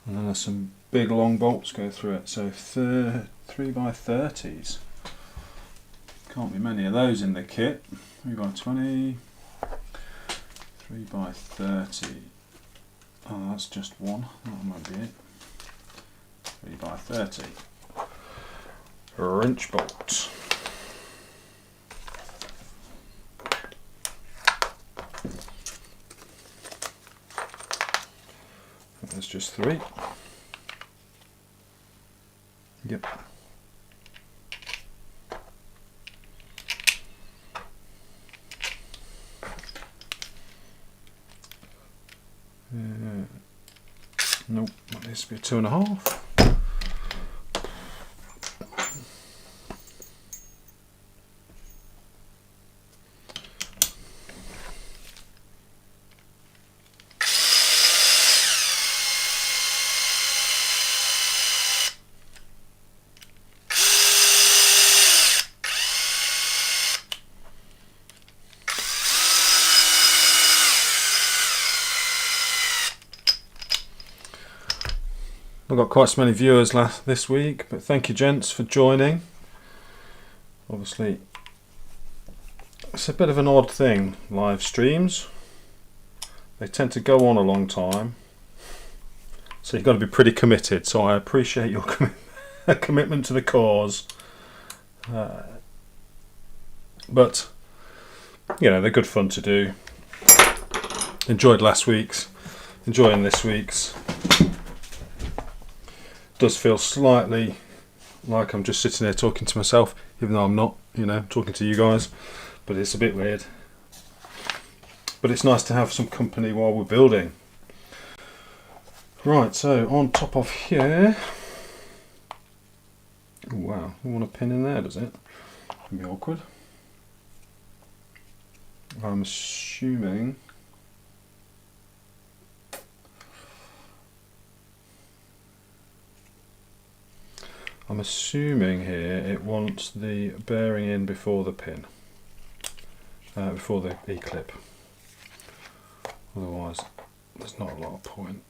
And then there's some big long bolts go through it, so 3x30s. Can't be many of those in the kit. 3x20, 3x30. Oh, that's just one. That might be it. 3x30. Wrench bolt. There's just 3. Yep. Nope, that needs to be a 2.5. I've got quite so many viewers this week, but thank you gents for joining. Obviously, it's a bit of an odd thing, live streams. They tend to go on a long time, so you've got to be pretty committed, so I appreciate your commitment to the cause. But, you know, they're good fun to do. Enjoyed last week's, enjoying this week's. Does feel slightly like I'm just sitting there talking to myself, even though I'm not, you know, talking to you guys, but it's a bit weird. But it's nice to have some company while we're building. Right, so on top of here, oh, wow, you want a pin in there, does it? It'd be awkward. I'm assuming here it wants the bearing in before the pin, before the E-clip. Otherwise, there's not a lot of point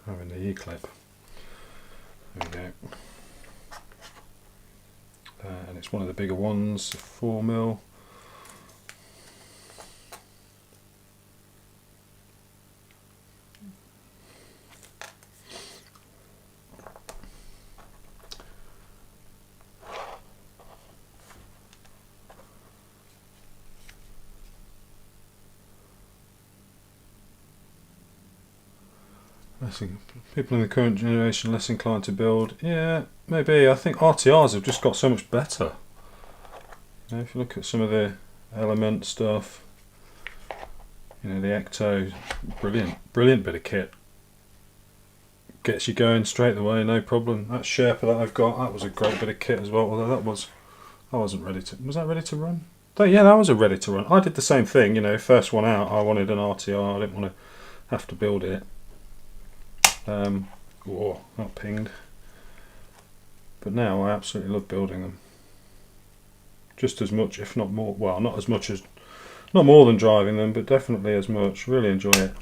having the E-clip. There we go. And it's one of the bigger ones, 4mm. People in the current generation less inclined to build. Yeah, maybe. I think RTRs have just got so much better. You know, if you look at some of the element stuff, you know, the Ecto, brilliant bit of kit. Gets you going straight away, no problem. That Sherpa that I've got, that was a great bit of kit as well. Although I wasn't ready to. Was that ready to run? Yeah, that was a ready to run. I did the same thing. You know, first one out, I wanted an RTR. I didn't want to have to build it. Whoa, that pinged. But now I absolutely love building them. Just as much, if not more. Well, not as much as, not more than driving them, but definitely as much. Really enjoy it.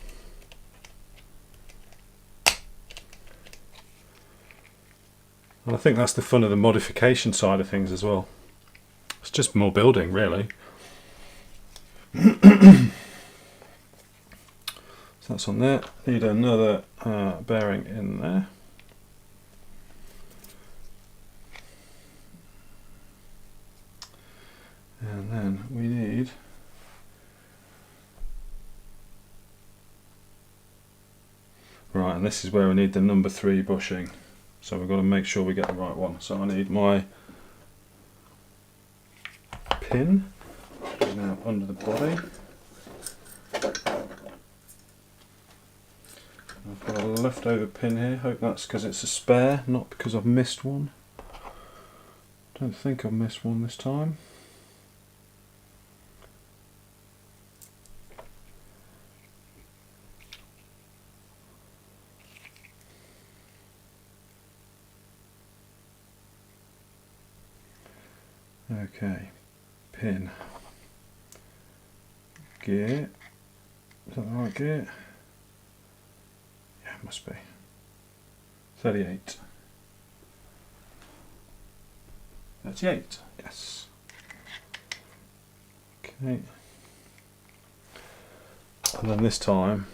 And I think that's the fun of the modification side of things as well. It's just more building, really. So that's on there. Need another bearing in there. And then we need right, and this is where we need the number 3 bushing. So we've got to make sure we get the right one. So I need my pin, which is now under the body. I've got a leftover pin here. Hope that's because it's a spare, not because I've missed one. Don't think I've missed one this time. Okay, pin, gear, is that the right gear? Yeah, it must be. 38. 38, yes. Okay. And then this time,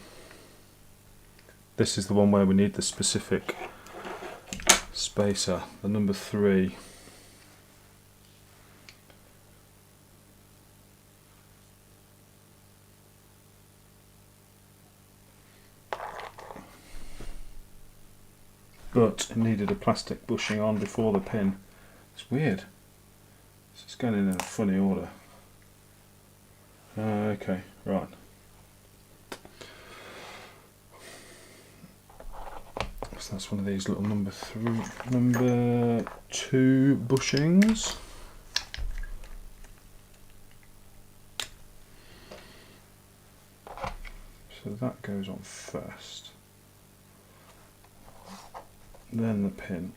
this is the one where we need the specific spacer, the number 3. But it needed a plastic bushing on before the pin. It's weird. It's just going in a funny order. Okay, right. So that's one of these little number 2 bushings. So that goes on first. Then the pin.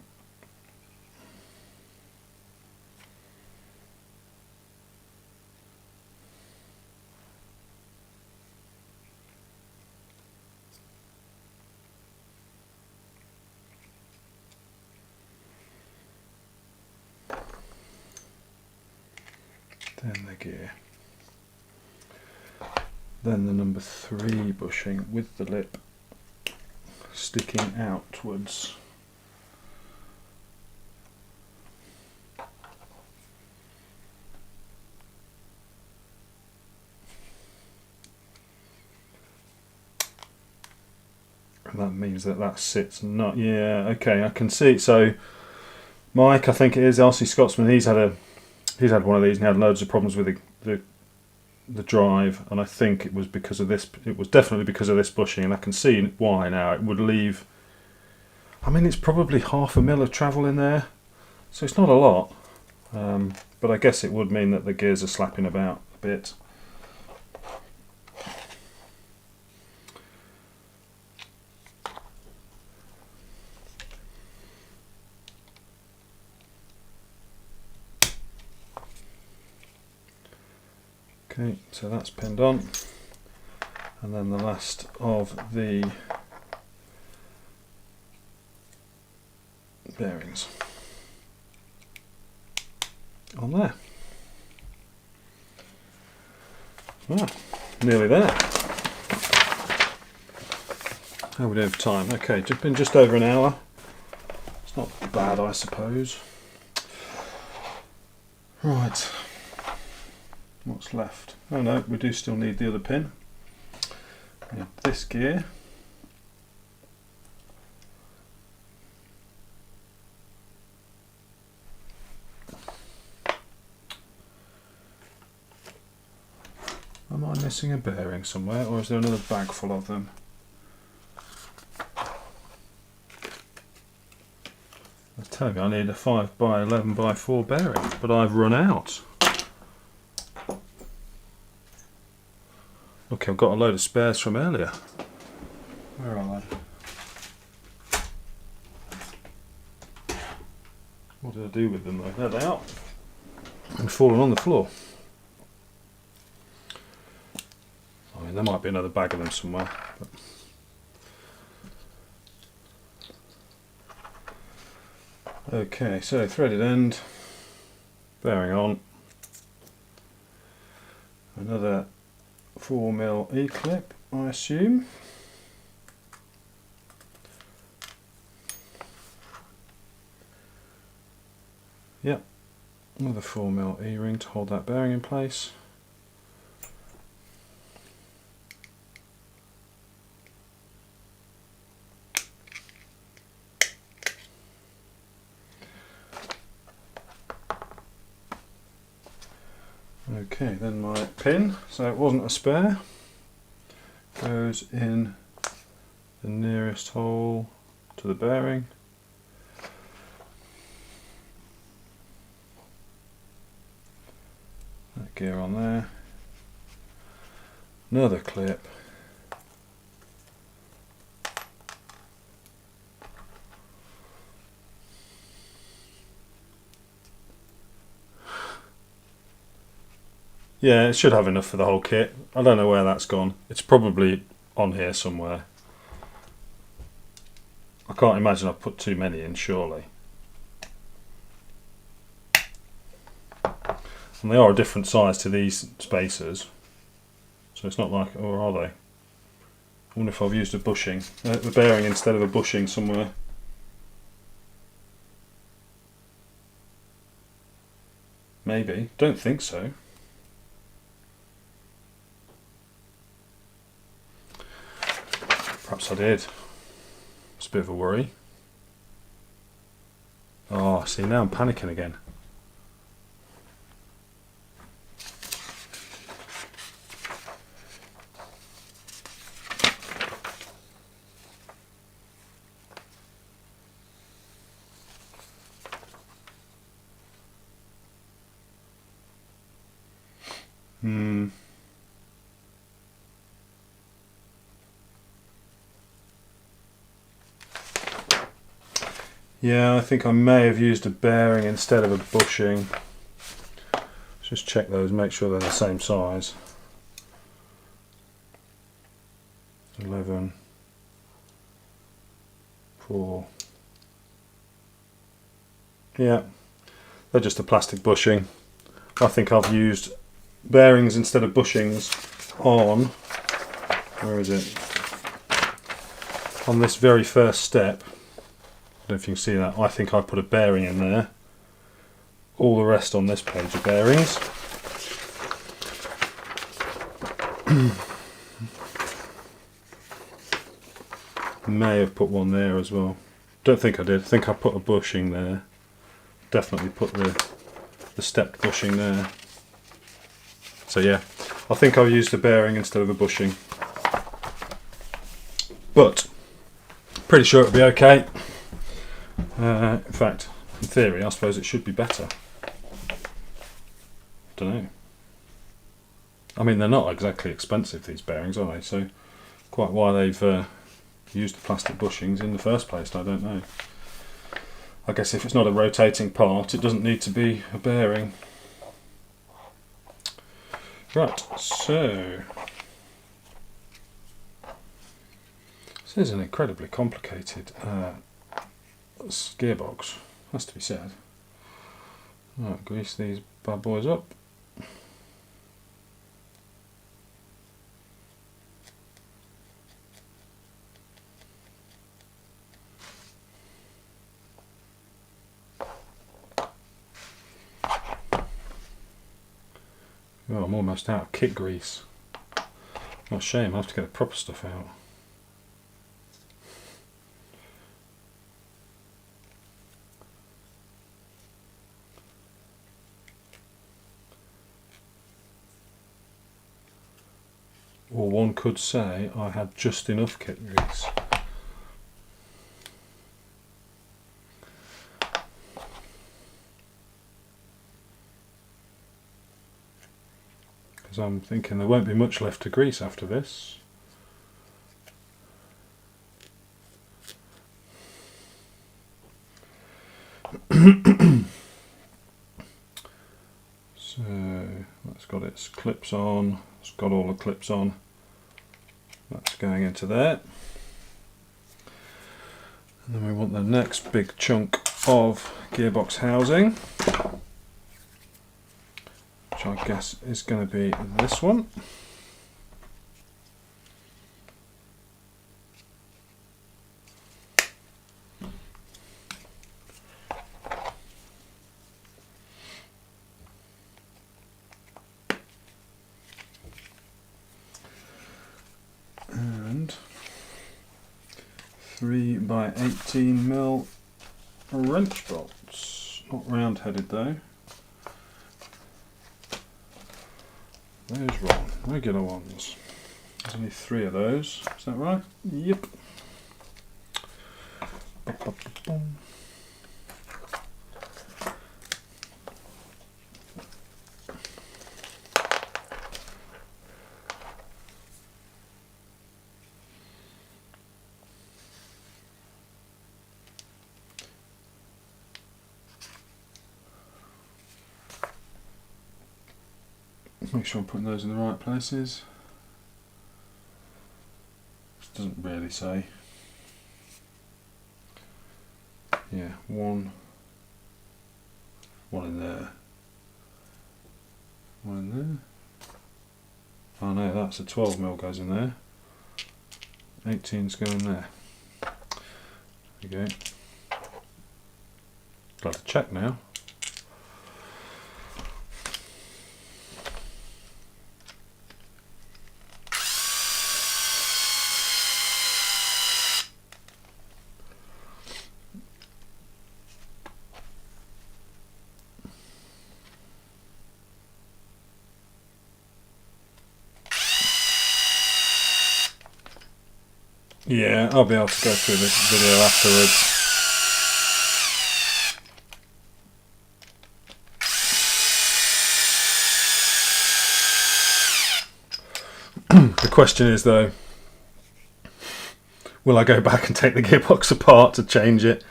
Then the gear. Then the number 3 bushing with the lip sticking outwards. And that means that that sits not, yeah, okay, I can see. So Mike, I think it is, RC Scotsman, he's had one of these and he had loads of problems with the drive, and I think it was because of this. It was definitely because of this bushing, and I can see why now. It would leave, I mean, it's probably 1/2 a mil of travel in there, so it's not a lot, but I guess it would mean that the gears are slapping about a bit. Okay, so that's pinned on, and then the last of the bearings on there. Well, nearly there. How are we doing for time? Okay, been just over an hour. It's not bad, I suppose. Right. What's left? Oh no, we do still need the other pin. We have this gear. Am I missing a bearing somewhere, or is there another bag full of them? I tell you, I need a 5x11x4 bearing, but I've run out. Look, I've got a load of spares from earlier. Where are they? What did I do with them though? There they are. And fallen on the floor. I mean, there might be another bag of them somewhere. But okay, so threaded end, bearing on, another 4mm E-clip, I assume. Yep, another 4mm E-ring to hold that bearing in place. Okay, then my pin, so it wasn't a spare, goes in the nearest hole to the bearing. That gear on there. Another clip. Yeah, it should have enough for the whole kit. I don't know where that's gone. It's probably on here somewhere. I can't imagine I've put too many in, surely. And they are a different size to these spacers. So it's not like, or are they? I wonder if I've used a bushing, the bearing instead of a bushing somewhere. Maybe. Don't think so. Perhaps I did. It's a bit of a worry. Oh, see, now I'm panicking again. Yeah, I think I may have used a bearing instead of a bushing. Let's just check those, make sure they're the same size. 11, 4. Yeah, they're just a plastic bushing. I think I've used bearings instead of bushings on, where is it? On this very first step. I don't know if you can see that. I think I put a bearing in there. All the rest on this page are bearings. May have put one there as well. Don't think I did. I think I put a bushing there. definitely put the stepped bushing there. So yeah, I think I'll use the bearing instead of the bushing. But pretty sure it'll be okay. In fact, in theory, I suppose it should be better. Don't know. I mean, they're not exactly expensive, these bearings, are they? So quite why they've used the plastic bushings in the first place, I don't know. I guess if it's not a rotating part, it doesn't need to be a bearing. Right, so this is an incredibly complicated gearbox, has to be said. Right, grease these bad boys up. Oh, I'm almost out of kit grease. What a shame, I have to get the proper stuff out. Or one could say I had just enough kit grease. Because I'm thinking there won't be much left to grease after this. So that's got its clips on, it's got all the clips on. That's going into there. And then we want the next big chunk of gearbox housing, which I guess is going to be this one. And 3x18mm wrench bolts, not round headed though. Those wrong, regular ones. There's only 3 of those, is that right? Yep. Make sure I'm putting those in the right places. This doesn't really say. Yeah, one in there. One in there. Oh no, that's a 12mm goes in there. 18's going there. There we go. Got to check now. Yeah, I'll be able to go through this video afterwards. The question is though, will I go back and take the gearbox apart to change it?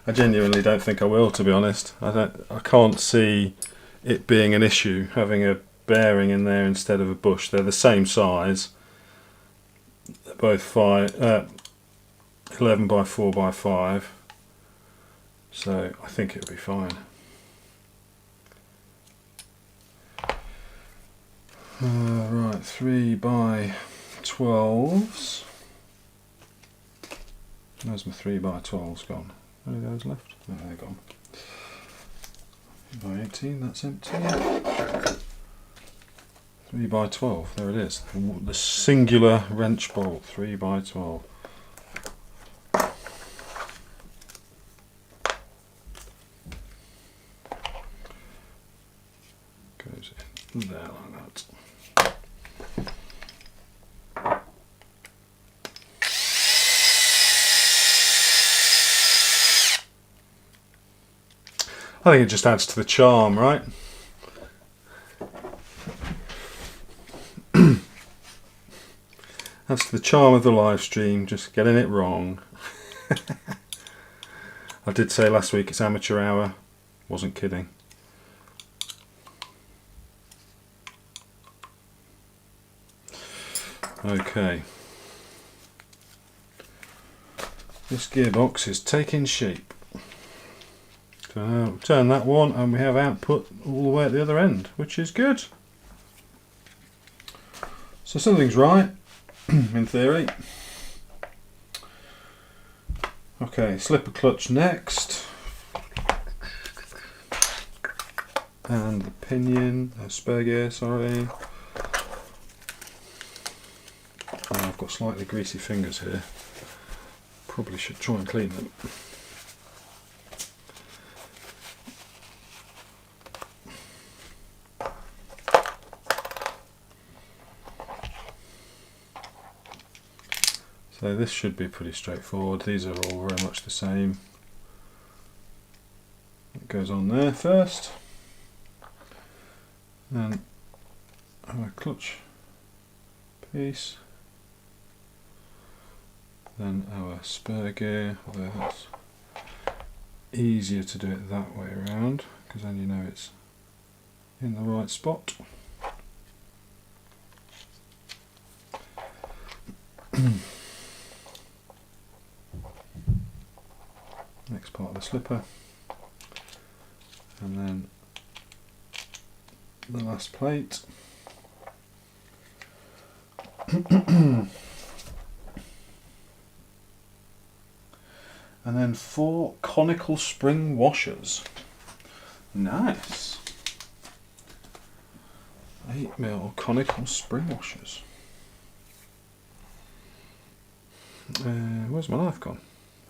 I genuinely don't think I will, to be honest. I can't see it being an issue having a bearing in there instead of a bush. They're the same size. They're both 11 by 4 by 5, so I think it'll be fine. Right, 3 by 12s. Where's my 3 by 12s gone? Any of those left? No, they're gone. 3 by 18, that's empty. 3 by 12, there it is. The singular wrench bolt, 3 by 12. I think it just adds to the charm, right? That's the charm of the live stream, just getting it wrong. I did say last week it's amateur hour, wasn't kidding. Okay. This gearbox is taking shape. So turn that one and we have output all the way at the other end, which is good. So something's right, in theory. Okay, slipper clutch next. And the pinion, spare gear, sorry. Oh, I've got slightly greasy fingers here. Probably should try and clean them. So this should be pretty straightforward. These are all very much the same. It goes on there first. And our clutch piece. Then our spur gear, although that's easier to do it that way around, because then you know it's in the right spot. Next part of the slipper, and then the last plate. And then 4 conical spring washers. Nice. 8mm conical spring washers. Where's my knife gone?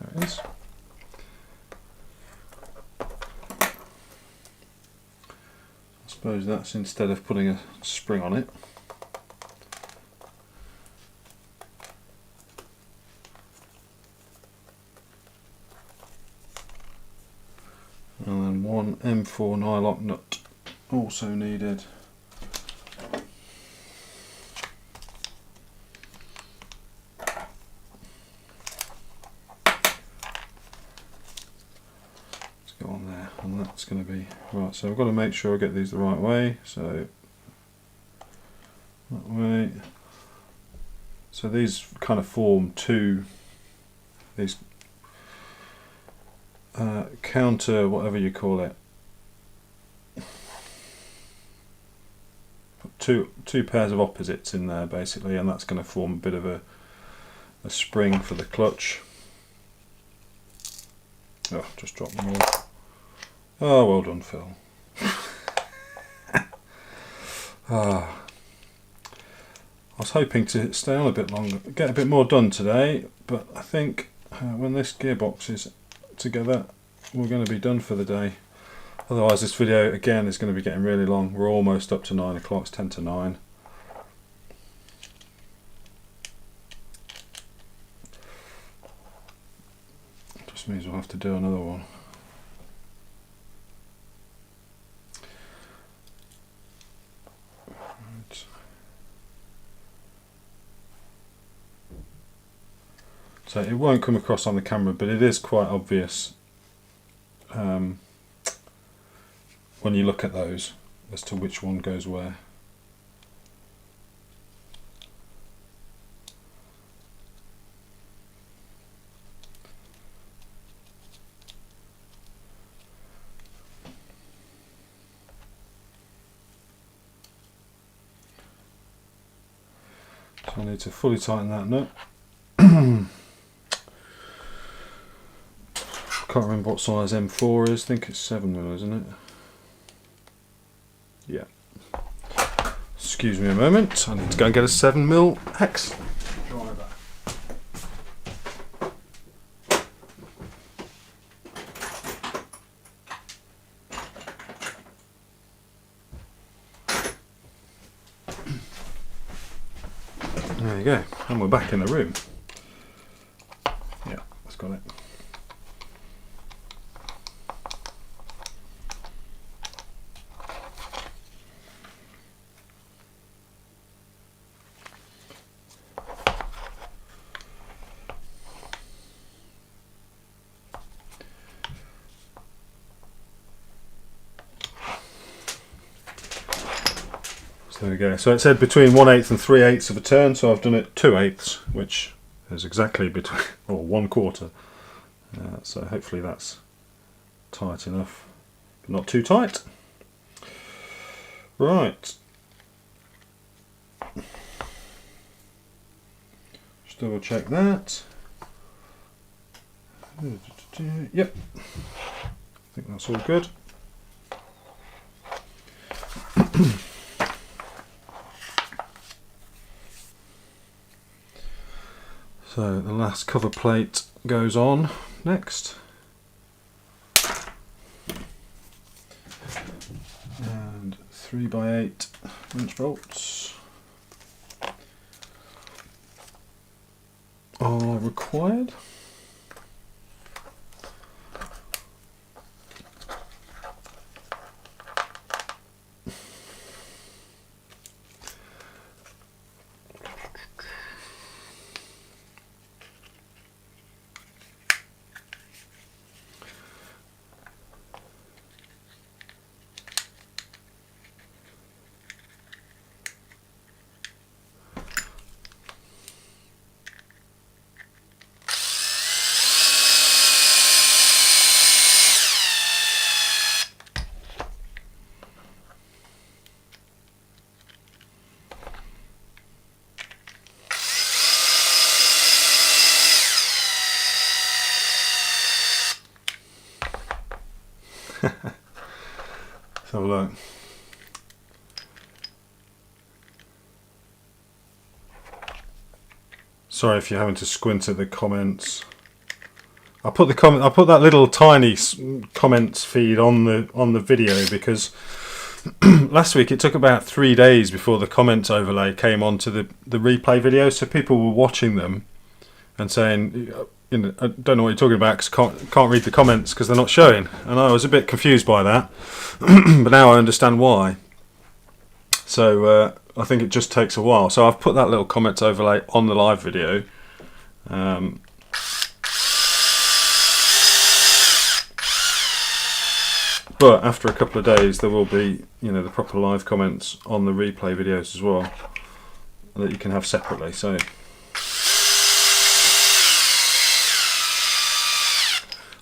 There it is. I suppose that's instead of putting a spring on it. And then 1 M4 nylock nut also needed. Let's go on there, and that's going to be right. So I've got to make sure I get these the right way. So that way. So these kind of form these counter, whatever you call it, two pairs of opposites in there basically, and that's going to form a bit of a spring for the clutch. Oh, just dropped them all. Oh, well done, Phil. I was hoping to stay on a bit longer, get a bit more done today, but I think when this gearbox is together we're going to be done for the day. Otherwise this video again is going to be getting really long. We're almost up to 9 o'clock, it's 10 to 9. Just means we'll have to do another one. Right. So it won't come across on the camera, but it is quite obvious when you look at those as to which one goes where. So I need to fully tighten that nut. Can't remember what size M4 is. I think it's 7mm, isn't it? Yeah. Excuse me a moment. I need to go and get a 7mm hex driver. There you go. And we're back in the room. Yeah, that's got it. So there we go. So it said between 1/8 and 3/8 of a turn, so I've done it 2/8, which is exactly between, or 1/4. So hopefully that's tight enough, but not too tight. Right. Just double check that. Yep. I think that's all good. So the last cover plate goes on next. And 3x8 wrench bolts are required. Let's have a look. Sorry if you're having to squint at the comments. I put that little tiny comments feed on the video because last week it took about 3 days before the comments overlay came onto the replay video, so people were watching them and saying, you know, I don't know what you're talking about because can't read the comments because they're not showing, and I was a bit confused by that. But now I understand why. So I think it just takes a while. So I've put that little comments overlay on the live video. But after a couple of days there will be, you know, the proper live comments on the replay videos as well that you can have separately. So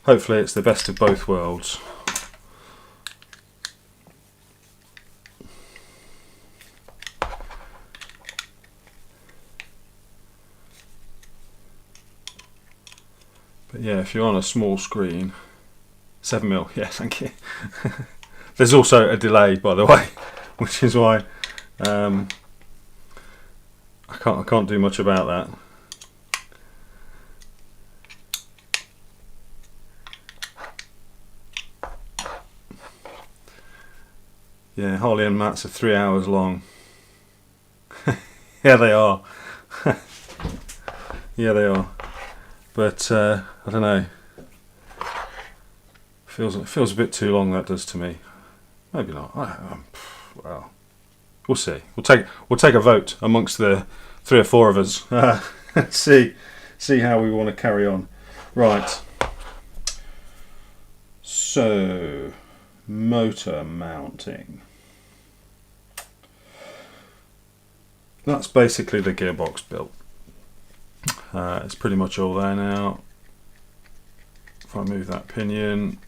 hopefully it's the best of both worlds. But yeah, if you're on a small screen, 7mm, yeah, thank you. There's also a delay, by the way, which is why I can't do much about that. Yeah, Holly and Matt's are 3 hours long. Yeah, they are. Yeah, they are. But I don't know. Feels a bit too long. That does to me. Maybe not. Well, we'll see. We'll take a vote amongst the 3 or 4 of us. see how we want to carry on. Right. So, motor mounting. That's basically the gearbox built. It's pretty much all there now. If I move that pinion,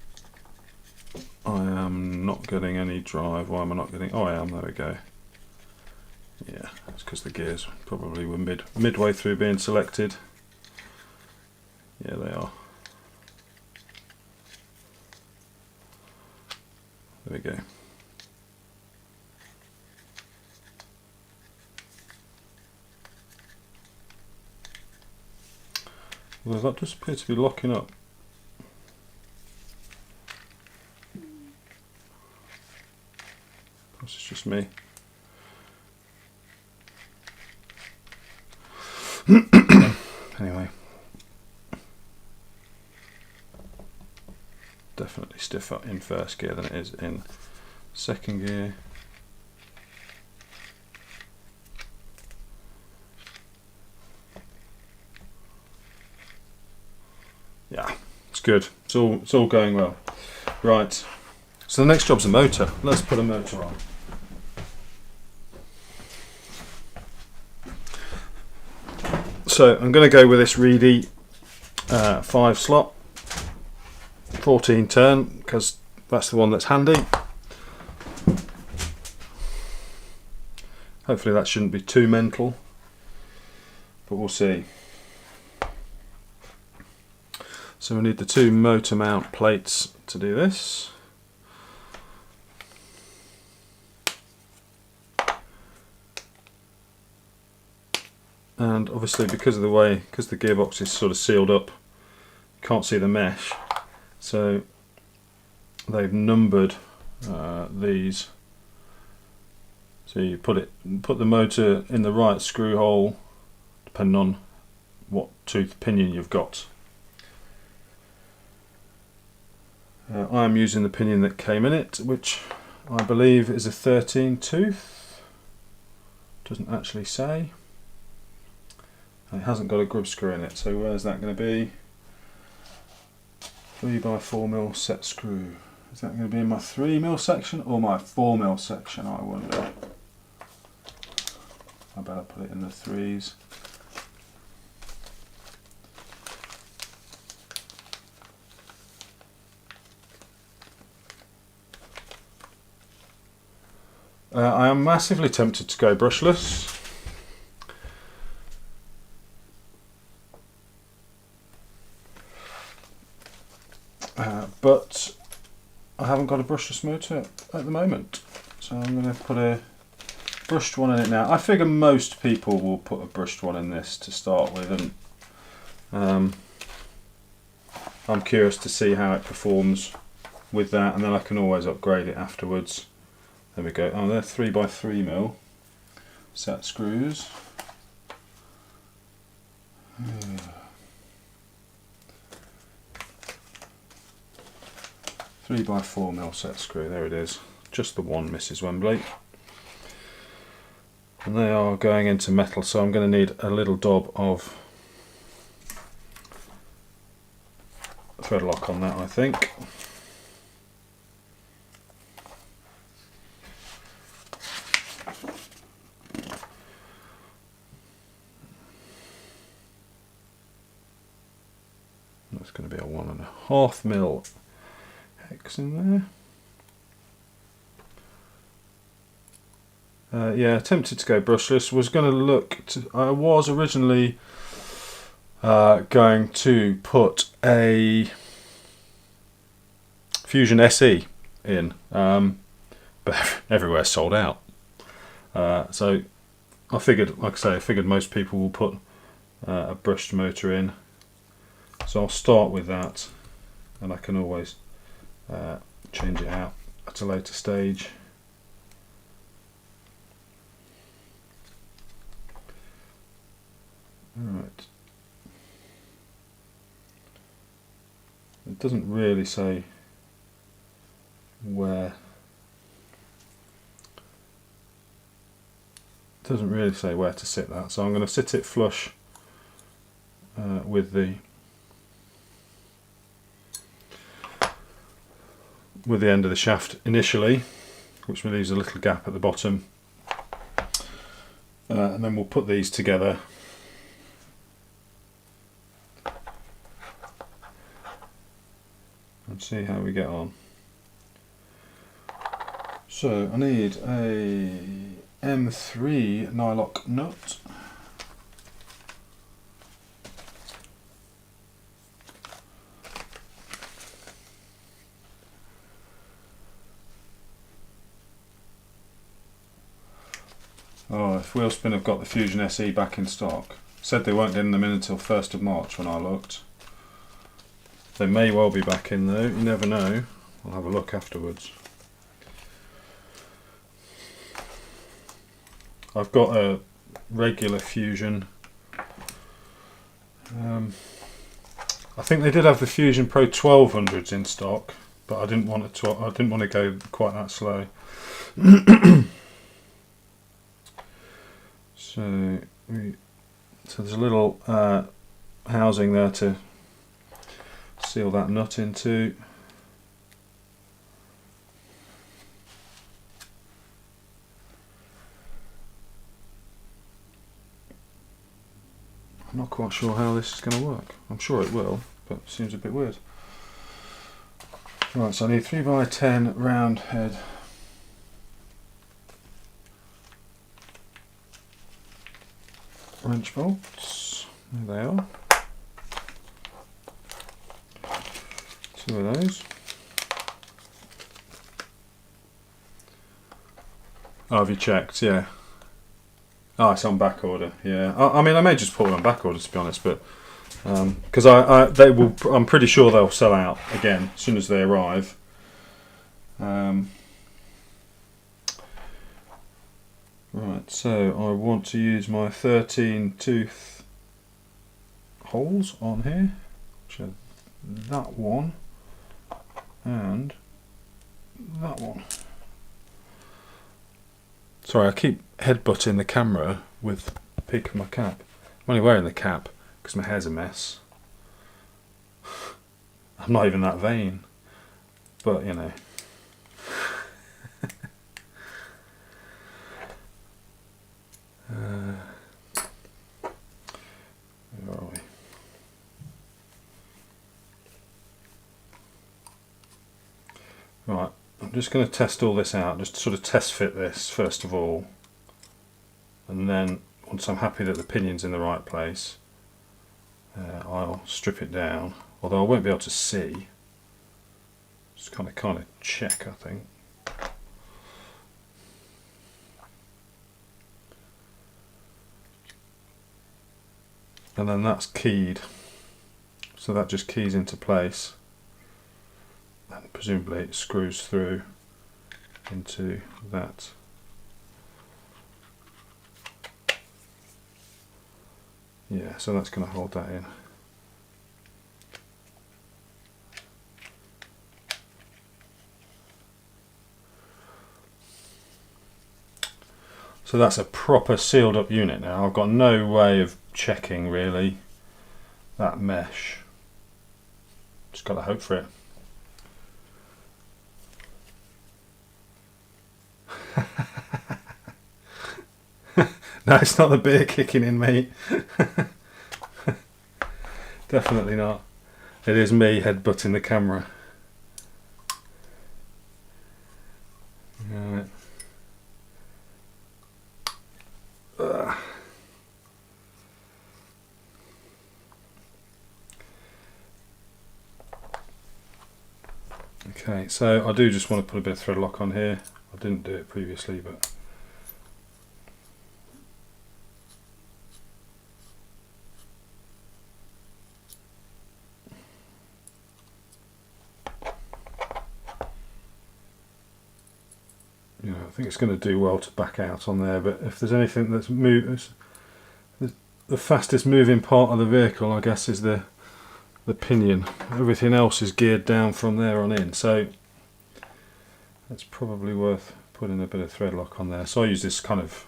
I am not getting any drive. Why am I not getting? Oh, I am. There we go. Yeah, it's because the gears probably were midway through being selected. Yeah, they are. There we go. Well, that does appear to be locking up. Perhaps it's just me. Anyway. Definitely stiffer in first gear than it is in second gear. Yeah, it's good. It's all going well. Right. So the next job's a motor. Let's put a motor on. So I'm going to go with this Reedy 5 slot 14 turn because that's the one that's handy. Hopefully that shouldn't be too mental, but we'll see. So we need the 2 motor mount plates to do this. And obviously because of the way, because the gearbox is sort of sealed up, you can't see the mesh, so they've numbered these. So you put the motor in the right screw hole depending on what tooth pinion you've got. I am using the pinion that came in it, which I believe is a 13 tooth. Doesn't actually say. It hasn't got a grub screw in it, so where's that going to be? 3x4mm set screw. Is that going to be in my 3mm section or my 4mm section, I wonder? I better put it in the 3s. I am massively tempted to go brushless. But I haven't got a brushless motor at the moment, so I'm going to put a brushed one in it now. I figure most people will put a brushed one in this to start with, and I'm curious to see how it performs with that, and then I can always upgrade it afterwards. There we go. Oh, they're 3x3mm set screws. 3x4mm set screw, there it is. Just the one, Mrs. Wembley. And they are going into metal, so I'm going to need a little dob of thread lock on that, I think. That's going to be a 1.5mm hex in there. Yeah, tempted to go brushless. Was going to look to, I was originally going to put a Fusion SE in, but everywhere's sold out. So I figured, like I say, I figured most people will put a brushed motor in. So I'll start with that, and I can always change it out at a later stage. Alright. It doesn't really say where. It doesn't really say where to sit that, so I'm going to sit it flush with the end of the shaft initially, which leaves a little gap at the bottom, and then we'll put these together. And see how we get on. So I need a M3 nylock nut. Oh, if Wheelspin have got the Fusion SE back in stock. Said they weren't getting them in until 1st of March when I looked. They may well be back in though, you never know. I'll have a look afterwards. I've got a regular Fusion. I think they did have the Fusion Pro 1200s in stock, but I didn't want to go quite that slow. So there's a little housing there to seal that nut into. I'm not quite sure how this is going to work. I'm sure it will, but it seems a bit weird. Right, so I need 3x10 round head wrench bolts. There they are. 2 of those. Oh, have you checked? Yeah. Oh, it's on back order. Yeah. I mean, I may just put it on back order, to be honest, but because they will. I'm pretty sure they'll sell out again as soon as they arrive. Right. So I want to use my 13 tooth holes on here, which are that one and that one. Sorry, I keep headbutting the camera with the peak of my cap. I'm only wearing the cap because my hair's a mess. I'm not even that vain, but you know. Where are we? Right, I'm just going to test all this out, just sort of test fit this first of all, and then once I'm happy that the pinion's in the right place, I'll strip it down, although I won't be able to see. Just kind of check, I think. And then that's keyed, so that just keys into place, and presumably it screws through into that. Yeah, so that's going to hold that in. So that's a proper sealed up unit now. I've got no way of checking really that mesh. Just got to hope for it. No, it's not the beer kicking in, mate. Definitely not. It is me headbutting the camera. Right. Okay, so I do just want to put a bit of thread lock on here. I didn't do it previously, but you know, I think it's going to do well to back out on there. But if there's anything that's moved, the fastest moving part of the vehicle, I guess, is the pinion. Everything else is geared down from there on in, so it's probably worth putting a bit of thread lock on there. So I use this kind of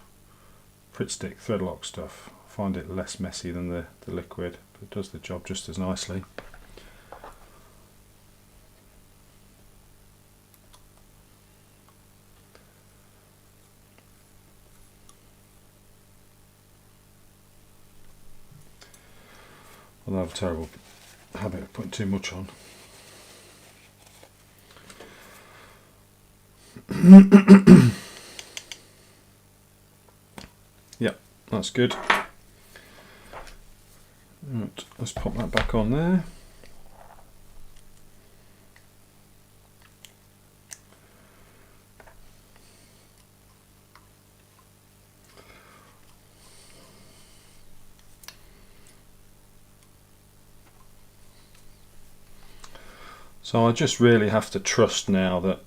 Pritt stick thread lock stuff. I find it less messy than the liquid, but it does the job just as nicely. Although I have a terrible habit of putting too much on. Yep, that's good. Right, let's pop that back on there. So I just really have to trust now that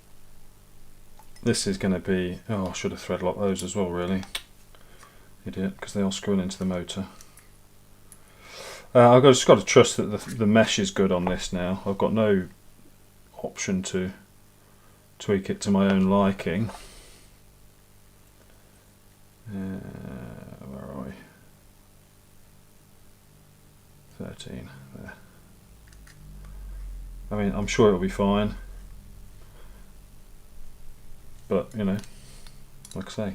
this is going to be, oh, I should have thread locked those as well, really. Idiot, because they are screwing into the motor. I've just got to trust that the mesh is good on this now. I've got no option to tweak it to my own liking. Where are we? 13, there. I mean, I'm sure it'll be fine, but you know, like I say,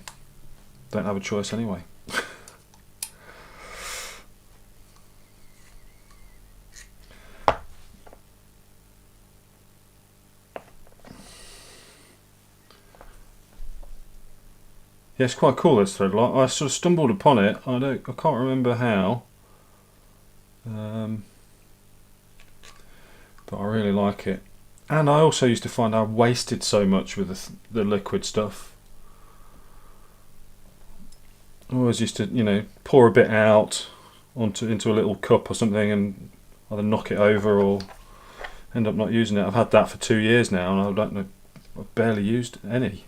don't have a choice anyway. Yeah, it's quite cool, this thread lock. I sort of stumbled upon it. I can't remember how, but I really like it. And I also used to find I wasted so much with the liquid stuff. I always used to, you know, pour a bit out into a little cup or something and either knock it over or end up not using it. I've had that for 2 years now and I don't know, I've barely used any.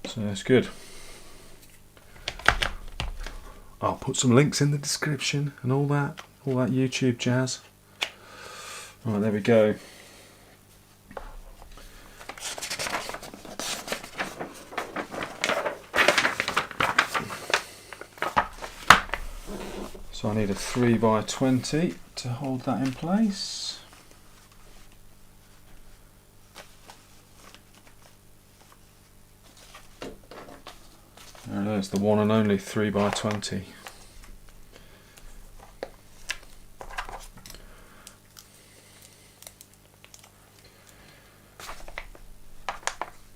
So it's good. I'll put some links in the description and all that YouTube jazz. Right, there we go. So I need a 3x20 to hold that in place. There it is, the one and only 3x20.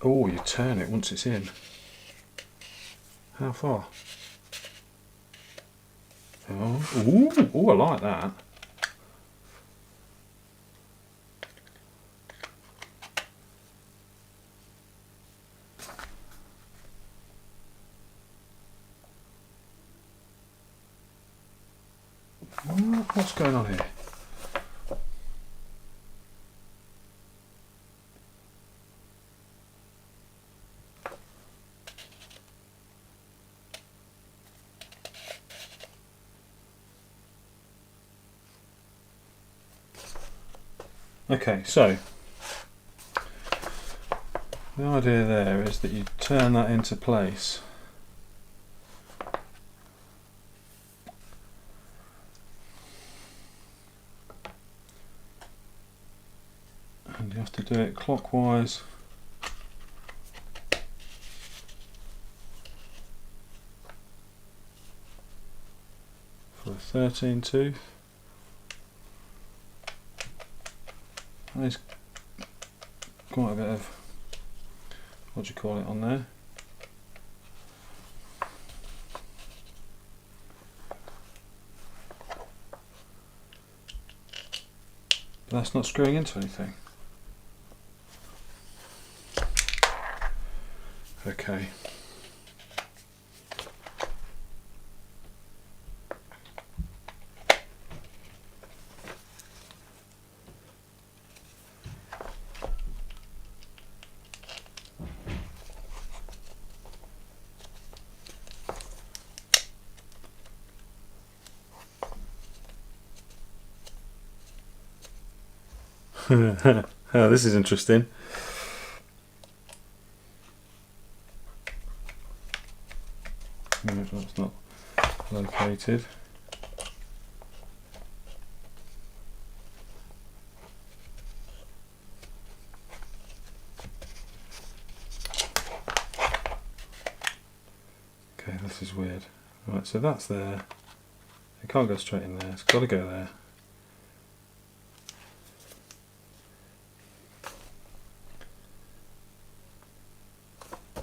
Oh, you turn it once it's in. How far? Oh, ooh, I like that. What's going on here? Okay, so the idea there is that you turn that into place. And you have to do it clockwise. For a 13 tooth. There's quite a bit of, what do you call it, on there. But that's not screwing into anything. Okay. Oh, this is interesting. No, that's not located. Okay, this is weird. Right, so that's there. It can't go straight in there. It's got to go there.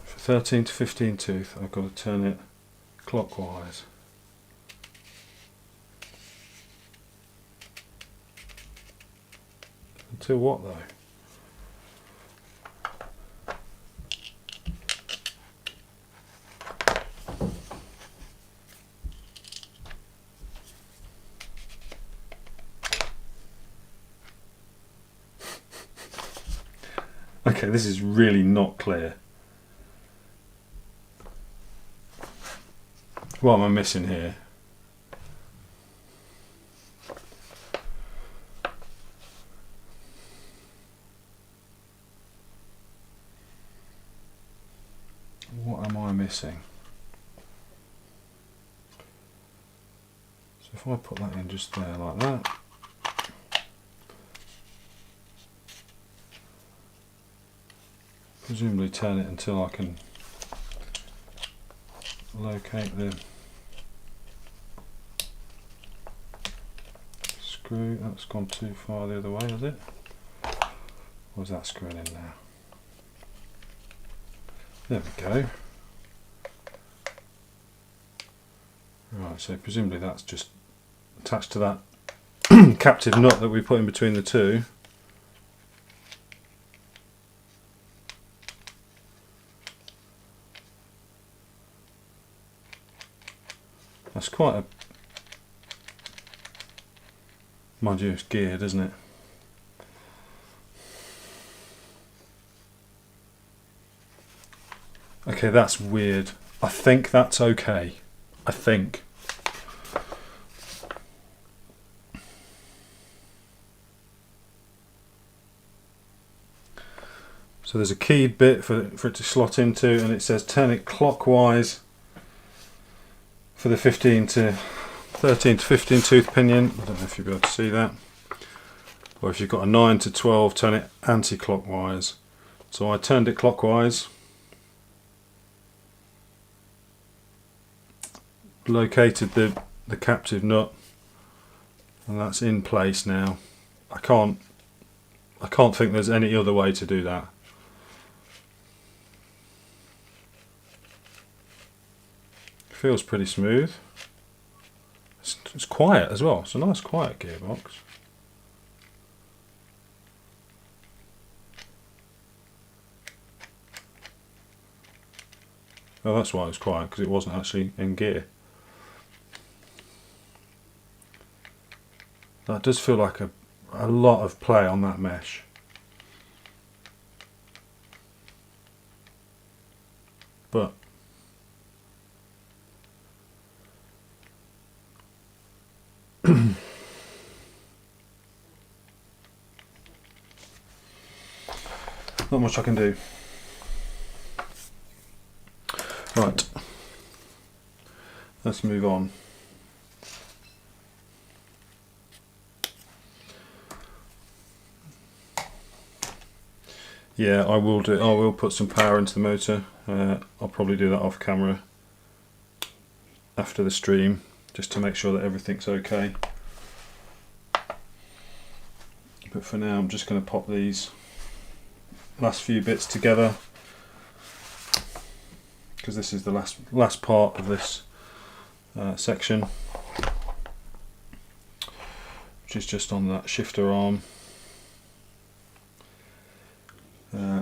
For 13 to 15 tooth, I've got to turn it clockwise. Until what though? Okay, this is really not clear. What am I missing here? What am I missing? So if I put that in just there like that. Presumably turn it until I can locate the screw. That's gone too far the other way, has it? Or is that screwing in now? There we go. Right, so presumably that's just attached to that captive nut that we put in between the two. That's quite a, mind you, it's geared, isn't it? Okay, that's weird. I think that's okay. I think. So there's a keyed bit for it to slot into, and it says turn it clockwise for the 13 to 15 tooth pinion. I don't know if you'll be able to see that. Or if you've got a 9 to 12, turn it anti-clockwise. So I turned it clockwise. Located the captive nut, and that's in place now. I can't think there's any other way to do that. Feels pretty smooth. It's quiet as well. It's a nice quiet gearbox. Oh, that's why it was quiet, because it wasn't actually in gear. That does feel like a lot of play on that mesh. But not much I can do. Right, let's move on. Yeah, I will do. I will put some power into the motor. I'll probably do that off camera after the stream, just to make sure that everything's okay. But for now, I'm just going to pop these last few bits together, because this is the last part of this section, which is just on that shifter arm.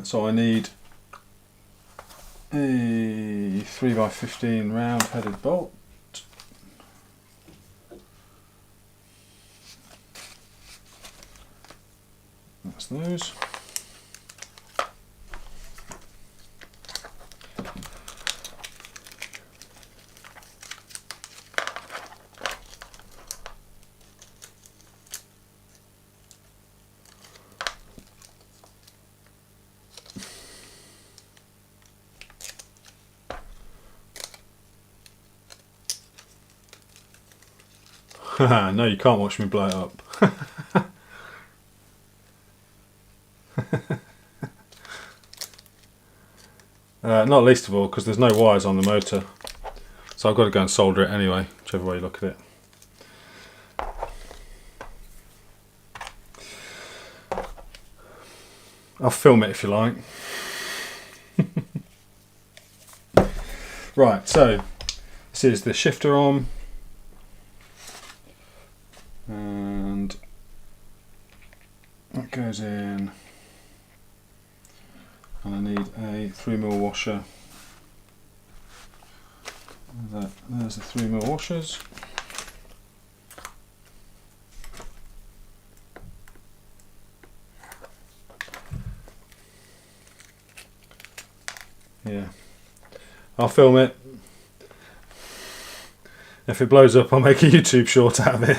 So I need a 3x15 round headed bolt. That's those. No, you can't watch me blow it up. Not least of all because there's no wires on the motor, so I've got to go and solder it anyway, whichever way you look at it. I'll film it if you like. Right, so this is the shifter arm, and that goes in, and I need a 3mm washer. There's the 3mm washers. Yeah, I'll film it. If it blows up, I'll make a YouTube short out of it.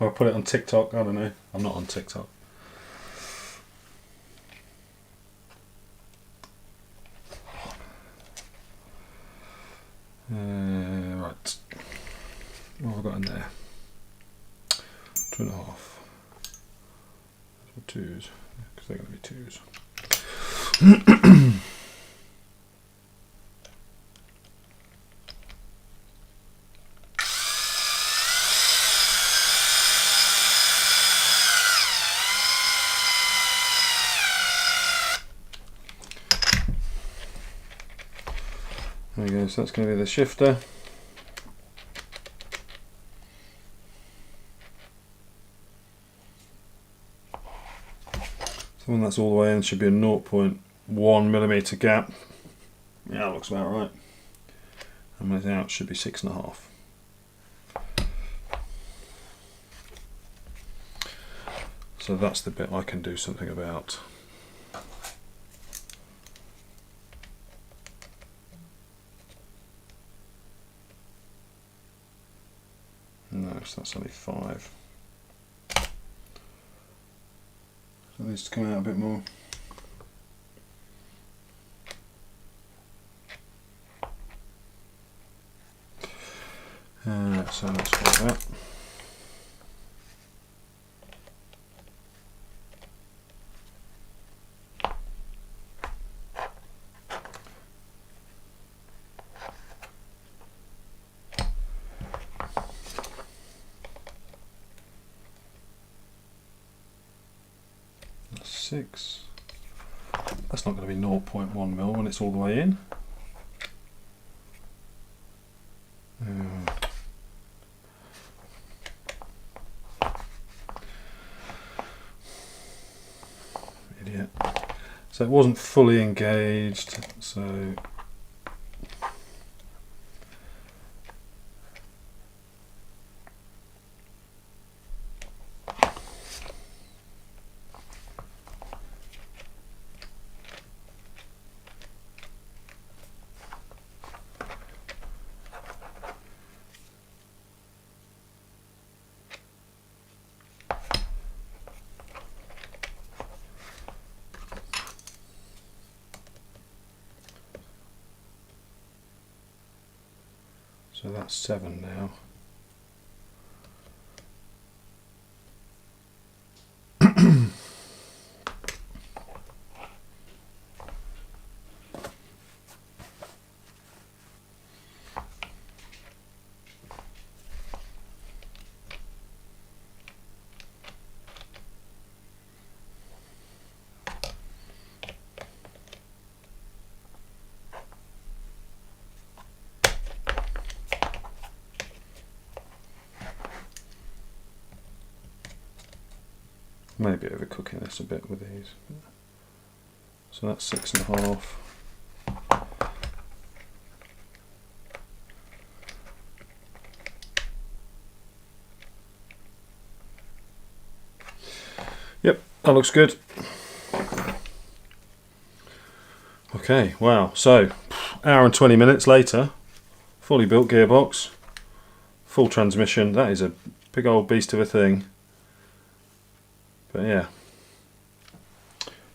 Or I'll put it on TikTok, I don't know. I'm not on TikTok. Right. What have I got in there? 2.5. 2s, because they're going to be 2s. There goes so that's going to be the shifter. So when that's all the way in, should be a 0.1mm gap. Yeah, that looks about right. And when it's out, should be 6.5. So that's the bit I can do something about. No, so that's only 5. So it needs to come out a bit more. So that's like that. That's 6. That's not going to be 0.1mm when it's all the way in. Idiot. So it wasn't fully engaged, so that's 7 now. Maybe overcooking this a bit with these. So that's 6.5. Yep, that looks good. Okay, wow, so hour and 20 minutes later, fully built gearbox, full transmission. That is a big old beast of a thing. But yeah,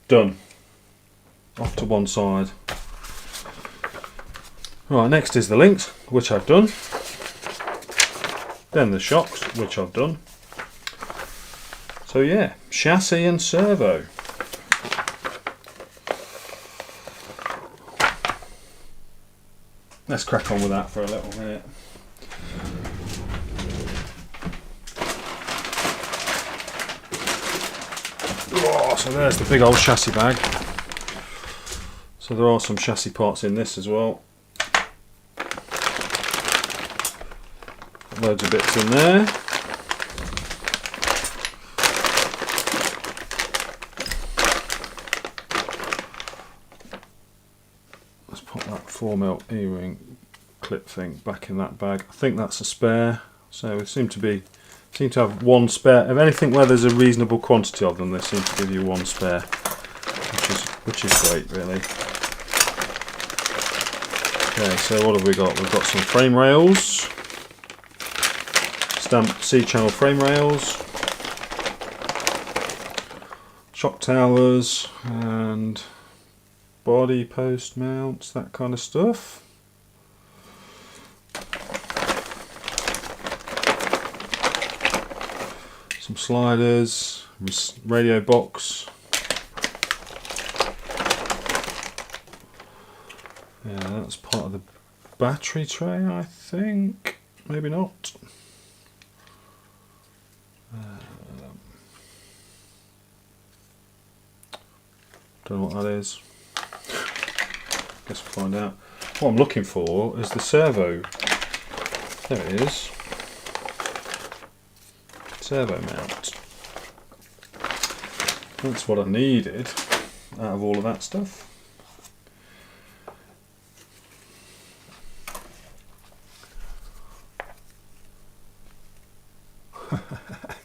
done. Off to one side. Right, next is the links, which I've done. Then the shocks, which I've done. So yeah, chassis and servo. Let's crack on with that for a little minute. Oh, so there's the big old chassis bag. So there are some chassis parts in this as well. Loads of bits in there. Let's put that 4mm E-ring clip thing back in that bag. I think that's a spare. So we seem to have one spare. If anything where there's a reasonable quantity of them, they seem to give you one spare, which is great, really. Okay, so what have we got? We've got some frame rails, stamped C-channel frame rails, shock towers, and body post mounts, that kind of stuff. Some sliders, radio box. Yeah, that's part of the battery tray, I think. Maybe not. Don't know what that is. Guess we'll find out. what I'm looking for is the servo. There it is. Servo mount. That's what I needed out of all of that stuff.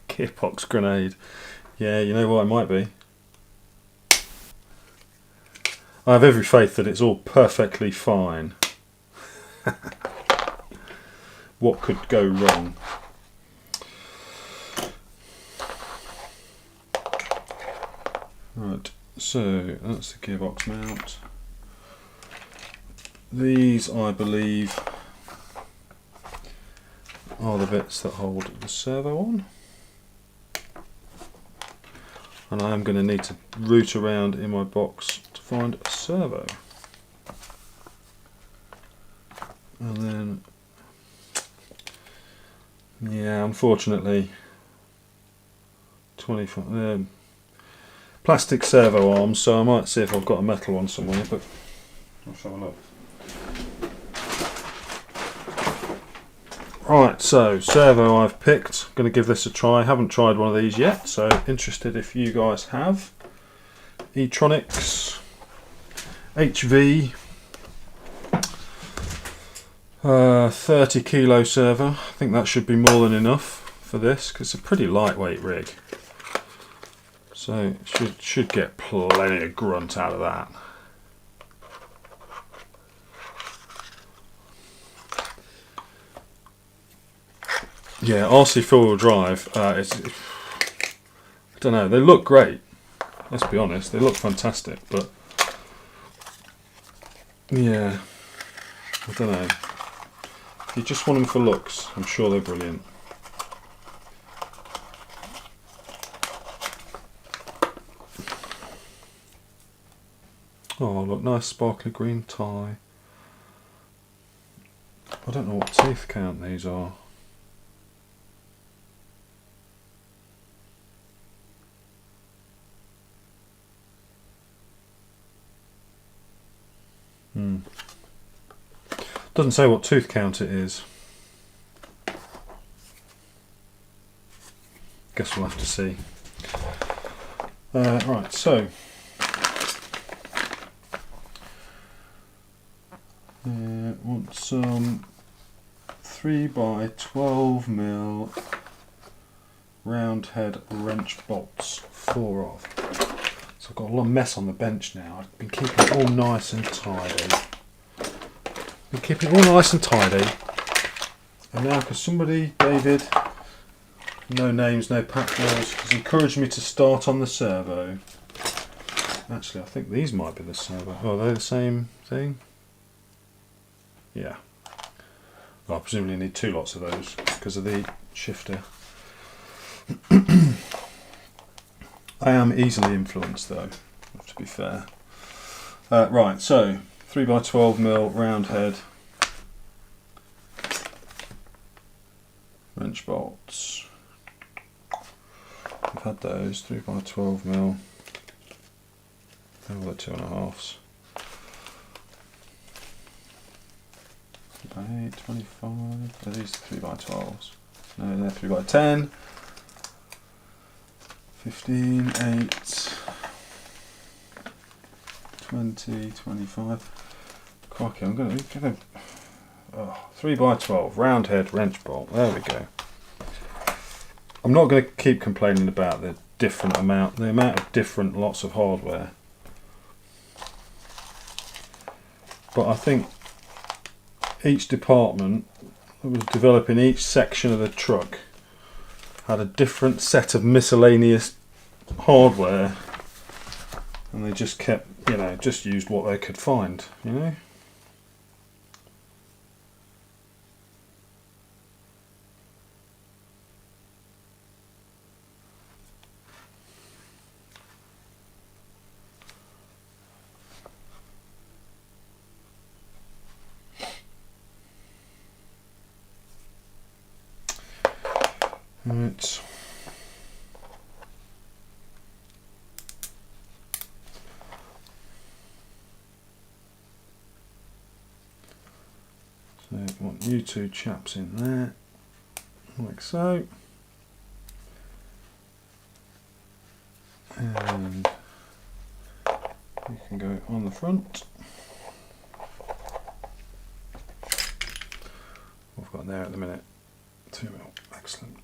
Gearbox grenade. Yeah, you know what, it might be. I have every faith that it's all perfectly fine. What could go wrong? Right, so that's the gearbox mount. These, I believe, are the bits that hold the servo on. And I am going to need to root around in my box to find a servo. And then, yeah, unfortunately, 25 plastic servo arms, so I might see if I've got a metal one somewhere, but let's have a look. Right, so servo I've picked. Going to give this a try. Haven't tried one of these yet, so interested if you guys have. E-tronics HV 30 kilo servo. I think that should be more than enough for this because it's a pretty lightweight rig. So should get plenty of grunt out of that. Yeah, RC four-wheel drive, I don't know, they look great, let's be honest, they look fantastic, but yeah, I don't know, if you just want them for looks, I'm sure they're brilliant. Oh look, nice sparkly green tie. I don't know what teeth count these are. Doesn't say what tooth count it is. Guess we'll have to see. Right, so want some 3x12mm round head wrench bolts, 4 of. So I've got a lot of mess on the bench now. I've been keeping it all nice and tidy. And now because somebody, David, no names, no patches, has encouraged me to start on the servo. Actually, I think these might be the servo. Oh, are they the same thing? Yeah. Well, I presumably need 2 lots of those because of the shifter. I am easily influenced though, to be fair. Right, so 3x12mm round head wrench bolts. I've had those 3x12mm. They're all the 2.5s. 8, 25. Are these 3x12s? No, they're 3x10. 15, 8, 20, 25. Crikey, I'm going to 3x12 round head wrench bolt. There we go. I'm not going to keep complaining about the amount of different lots of hardware, but I think each department that was developing each section of the truck had a different set of miscellaneous hardware, and they just kept, just used what they could find, Right. you two chaps in there, like so. And you can go on the front. We've got there at the minute, 2mm, excellent.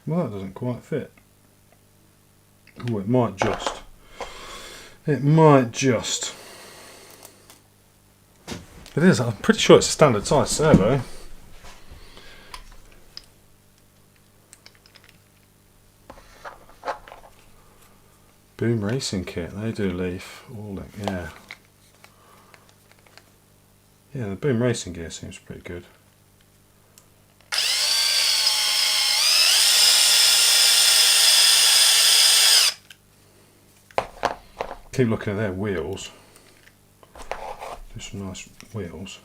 Well, that doesn't quite fit. Oh, it might just. It might just. It is, I'm pretty sure it's a standard size servo. Boom Racing Kit, they do leaf. All yeah. Yeah, the Boom Racing gear seems pretty good. Keep looking at their wheels. Do some nice wheels.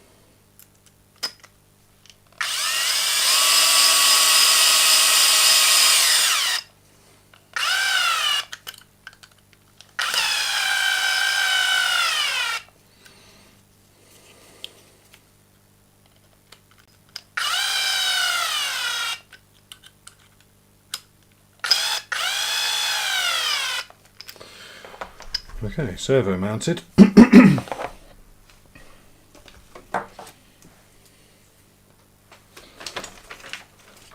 Okay, servo mounted. I'm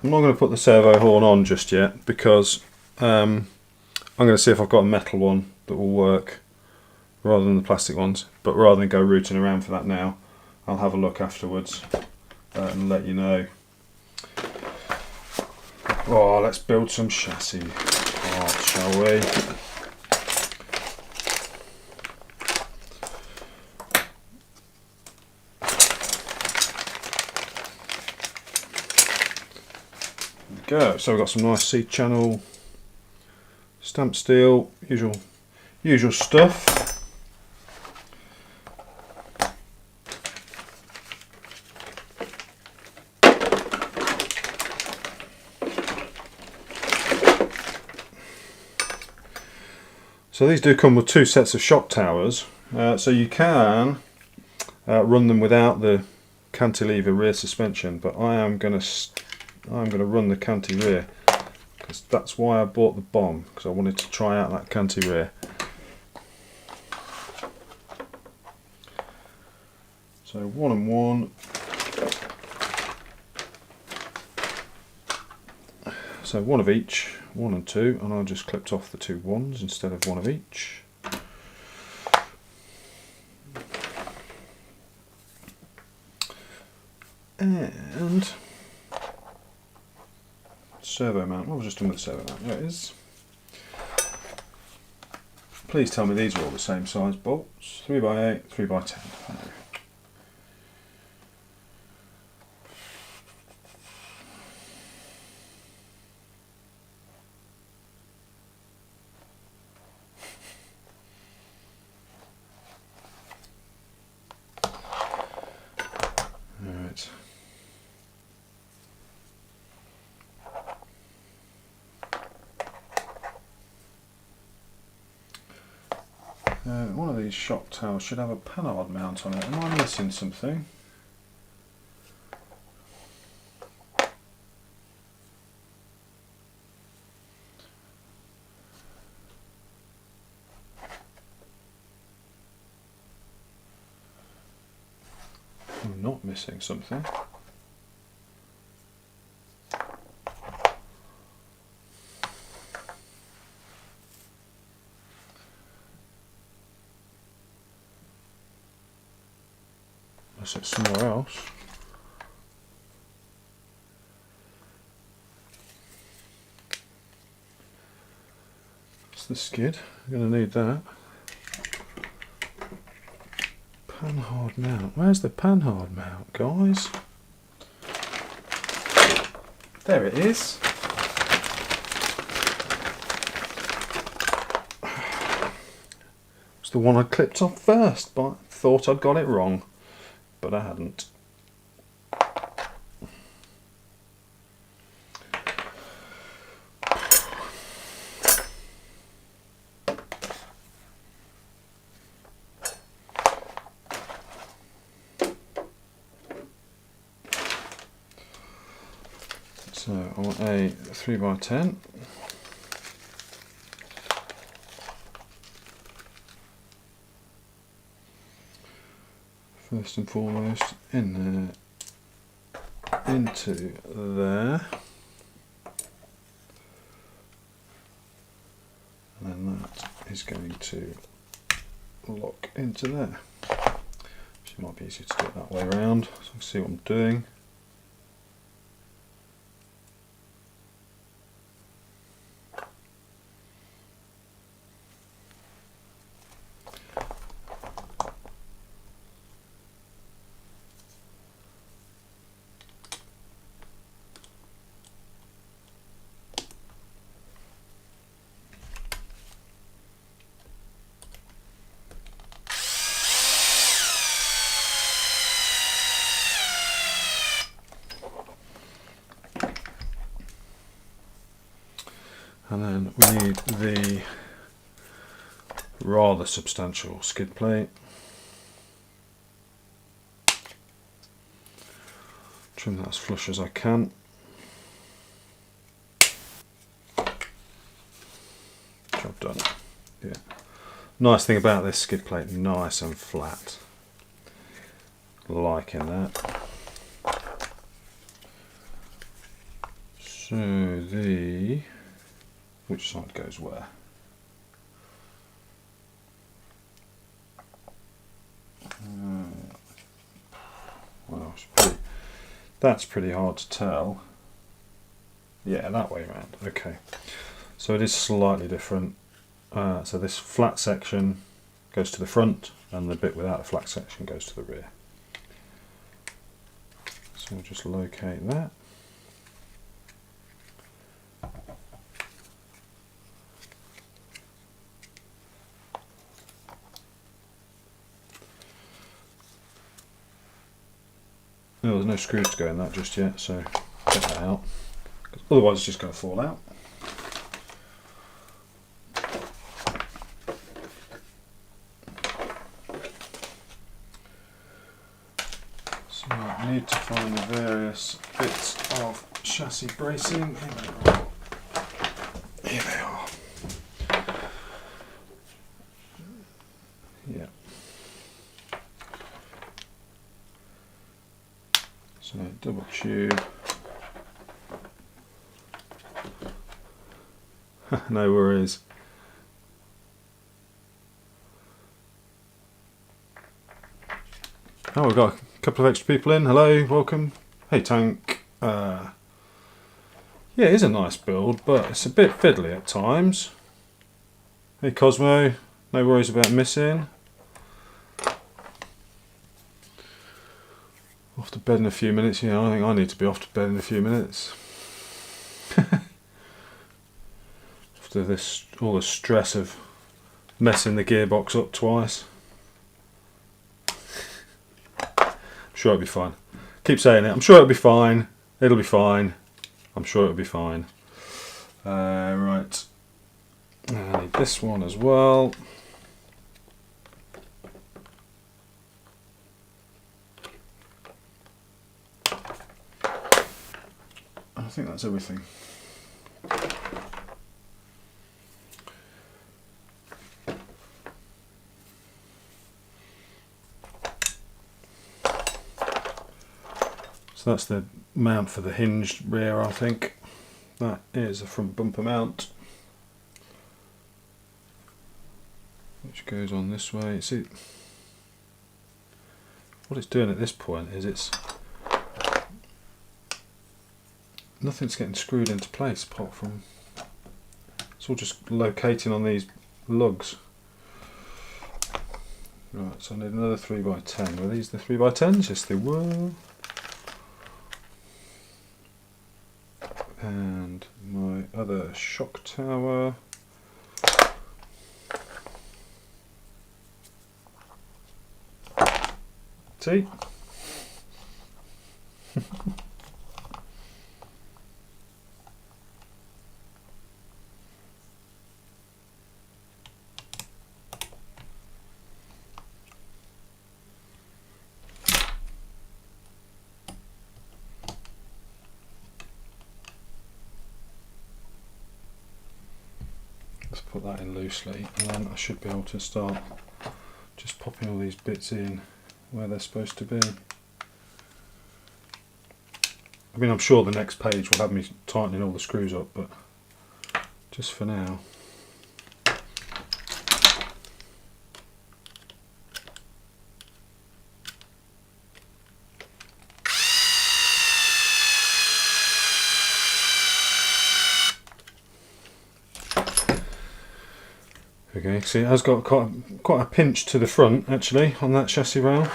not going to put the servo horn on just yet because I'm going to see if I've got a metal one that will work rather than the plastic ones, but rather than go rooting around for that now, I'll have a look afterwards and let you know. Oh, let's build some chassis parts, shall we? Go. So we've got some nice C channel, stamped steel, usual stuff. So these do come with two sets of shock towers, so you can run them without the cantilever rear suspension, but I'm going to run the canty rear because that's why I bought the BOM, because I wanted to try out that canty rear. So 1 and 1. So 1 of each, 1 and 2, and I just clipped off the 2 1s instead of 1 of each. And servo mount. What was I just doing with the servo mount? There it is. Please tell me these are all the same size bolts. 3x8, 3x10. Alright. One of these shock towers should have a panhard mount on it. Am I missing something? I'm not missing something. Unless it's somewhere else. the skid. We're going to need that. Panhard mount. Where's the panhard mount, guys? There it is. It's the one I clipped off first, but I thought I'd got it wrong, but I hadn't. So I want a 3x10. First and foremost, in there, into there, and then that is going to lock into there. So it might be easier to do it that way around, so I can see what I'm doing. And then we need the rather substantial skid plate. Trim that as flush as I can. Job done. Yeah. Nice thing about this skid plate, nice and flat. Liking that. So which side goes where? Well, that's pretty hard to tell. Yeah, that way around. Okay, so it is slightly different. So this flat section goes to the front, and the bit without the flat section goes to the rear. So we'll just locate that. No, there's no screws to go in that just yet, so get that out. Otherwise it's just going to fall out. So I need to find the various bits of chassis bracing. Here they are. Yeah. So double tube. No worries. Oh, we've got a couple of extra people in. Hello, welcome. Hey Tank. Yeah, it is a nice build, but it's a bit fiddly at times. Hey Cosmo, no worries about missing. Off to bed in a few minutes. Yeah, I think I need to be off to bed in a few minutes. After this, all the stress of messing the gearbox up twice. I'm sure it'll be fine. Keep saying it. I'm sure it'll be fine. It'll be fine. I'm sure it'll be fine. Right. I need this one as well. I think that's everything. So that's the mount for the hinged rear, I think. That is a front bumper mount, which goes on this way. See, what it's doing at this point is nothing's getting screwed into place apart from It's all just locating on these lugs. Right, so I need another 3x10. Were these the 3x10s? Yes, they were. And my other shock tower. See? Let's put that in loosely, and then I should be able to start just popping all these bits in where they're supposed to be. I mean, I'm sure the next page will have me tightening all the screws up, but just for now. Okay, see, it has got quite a pinch to the front actually on that chassis rail.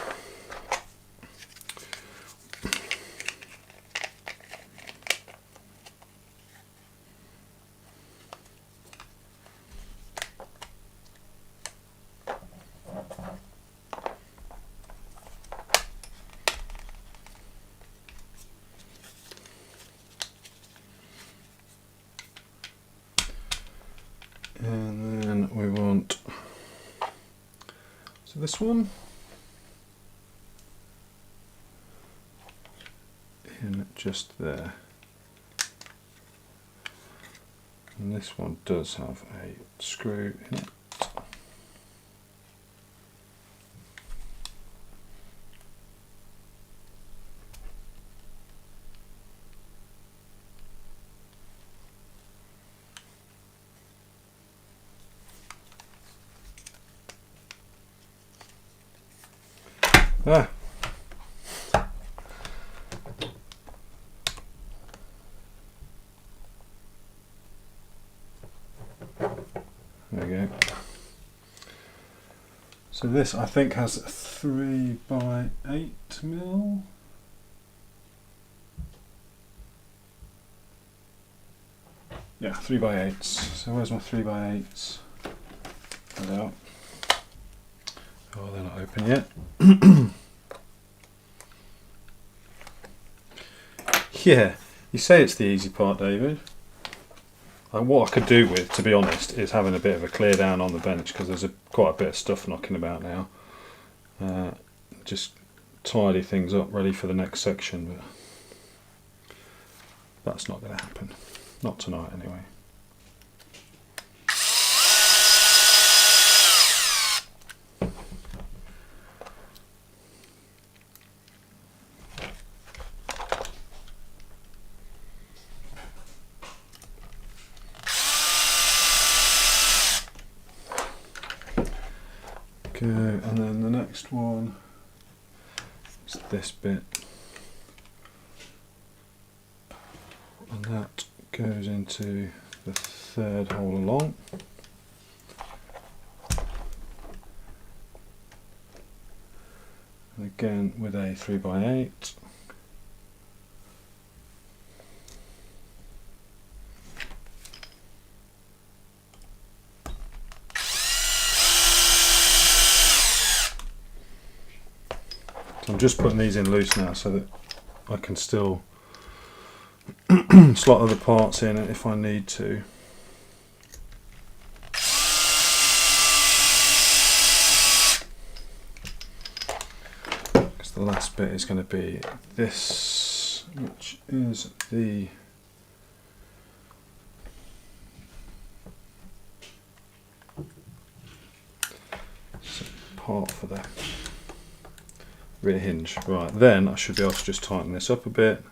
And then we want, so this one in just there, and this one does have a screw in it. Ah. There we go. So this I think has 3x8mm. Yeah, 3x8s. So where's my 3x8s? There they are. Oh, they're not open yet. Yeah, you say it's the easy part, David. What I could do with, to be honest, is having a bit of a clear down on the bench, because there's quite a bit of stuff knocking about now. Just tidy things up, ready for the next section, but that's not going to happen. Not tonight, anyway. Okay, and then the next one is this bit, and that goes into the third hole along. And again with a 3x8. I'm just putting these in loose now so that I can still slot other parts in if I need to. Because the last bit is going to be this, which is the part for the rear hinge. Right, then I should be able to just tighten this up a bit.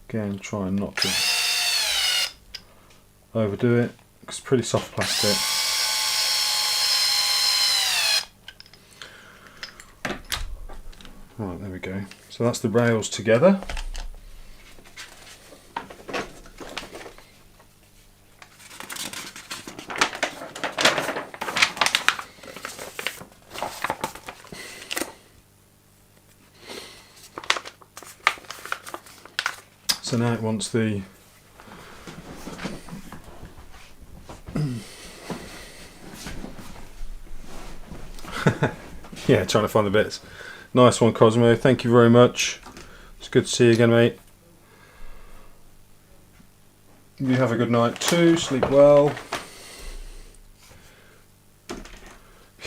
Again, try and not to overdo it, because it's pretty soft plastic. Right, there we go. So that's the rails together. So now it wants the yeah, trying to find the bits. Nice one, Cosmo. Thank you very much. It's good to see you again, mate. You have a good night too. Sleep well.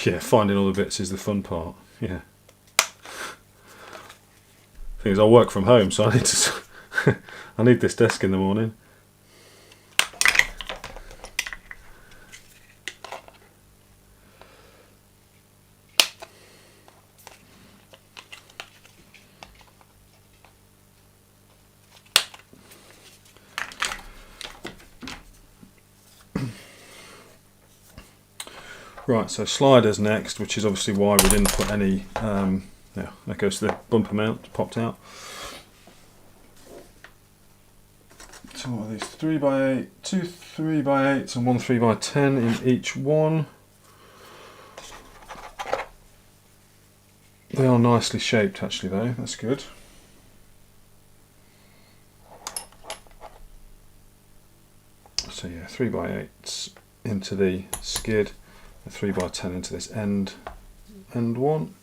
Yeah, finding all the bits is the fun part. Yeah. Thing is, I work from home, so I need to. I need this desk in the morning. Right, so sliders next, which is obviously why we didn't put any. Yeah, that goes to the bumper mount, popped out. So what are these? 3x8, 2 3x8s and 1 3x10 in each one. They are nicely shaped actually though, that's good. So yeah, 3x8s into the skid, a 3x10 into this end one.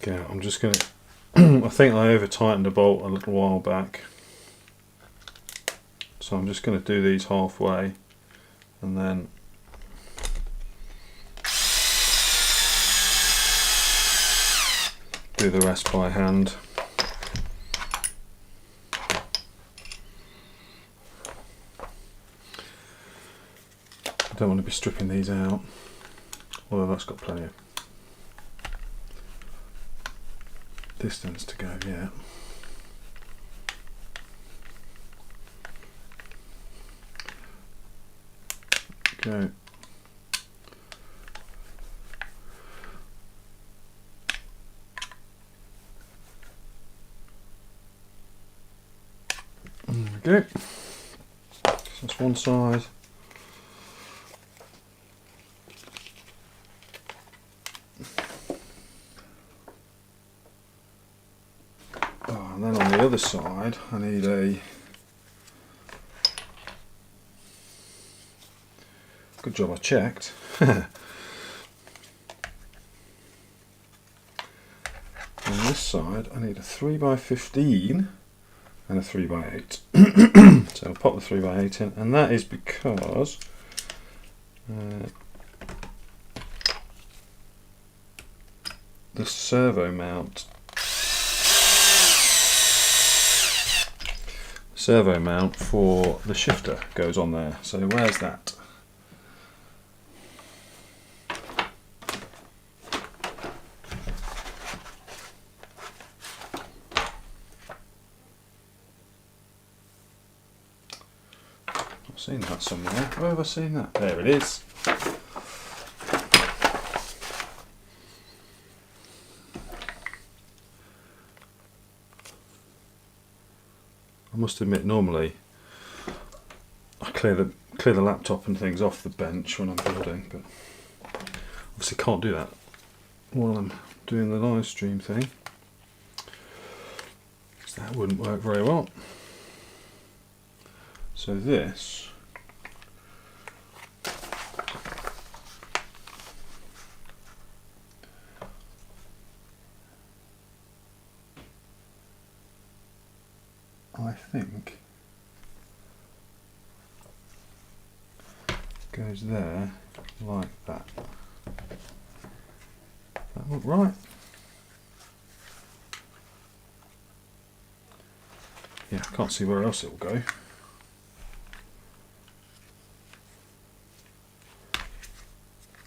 Yeah, I'm just going to, I think I over tightened a bolt a little while back, so I'm just going to do these halfway and then do the rest by hand. I don't want to be stripping these out, although that's got plenty of distance to go yet. Go. There we go. So that's one side. And then on the other side I need a, good job I checked. On this side I need a 3x15 and a 3x8. So I'll pop the 3x8 in, and that is because the servo mount for the shifter goes on there. So where's that? I've seen that somewhere. Where have I seen that? There it is. I must admit, normally I clear the laptop and things off the bench when I'm building, but obviously can't do that while I'm doing the live stream thing, because that wouldn't work very well. So this I think goes there like that. That look right? Yeah, I can't see where else it will go.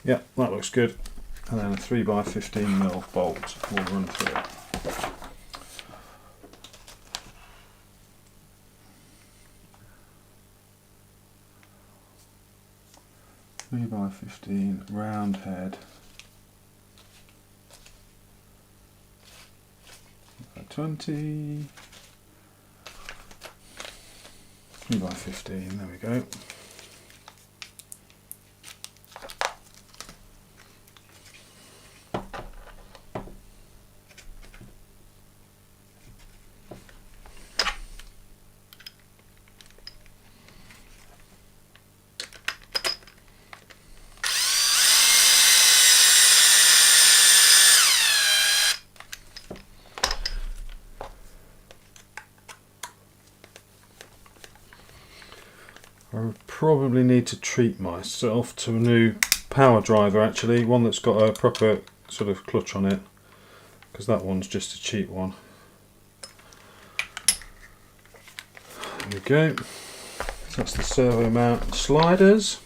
Yeah, that looks good. And then a 3x15mm bolt will run through it. Three by 15 round head. 20. 3 by 15. There we go. I would probably need to treat myself to a new power driver, actually, one that's got a proper sort of clutch on it, because that one's just a cheap one. There we go. So that's the servo mount sliders.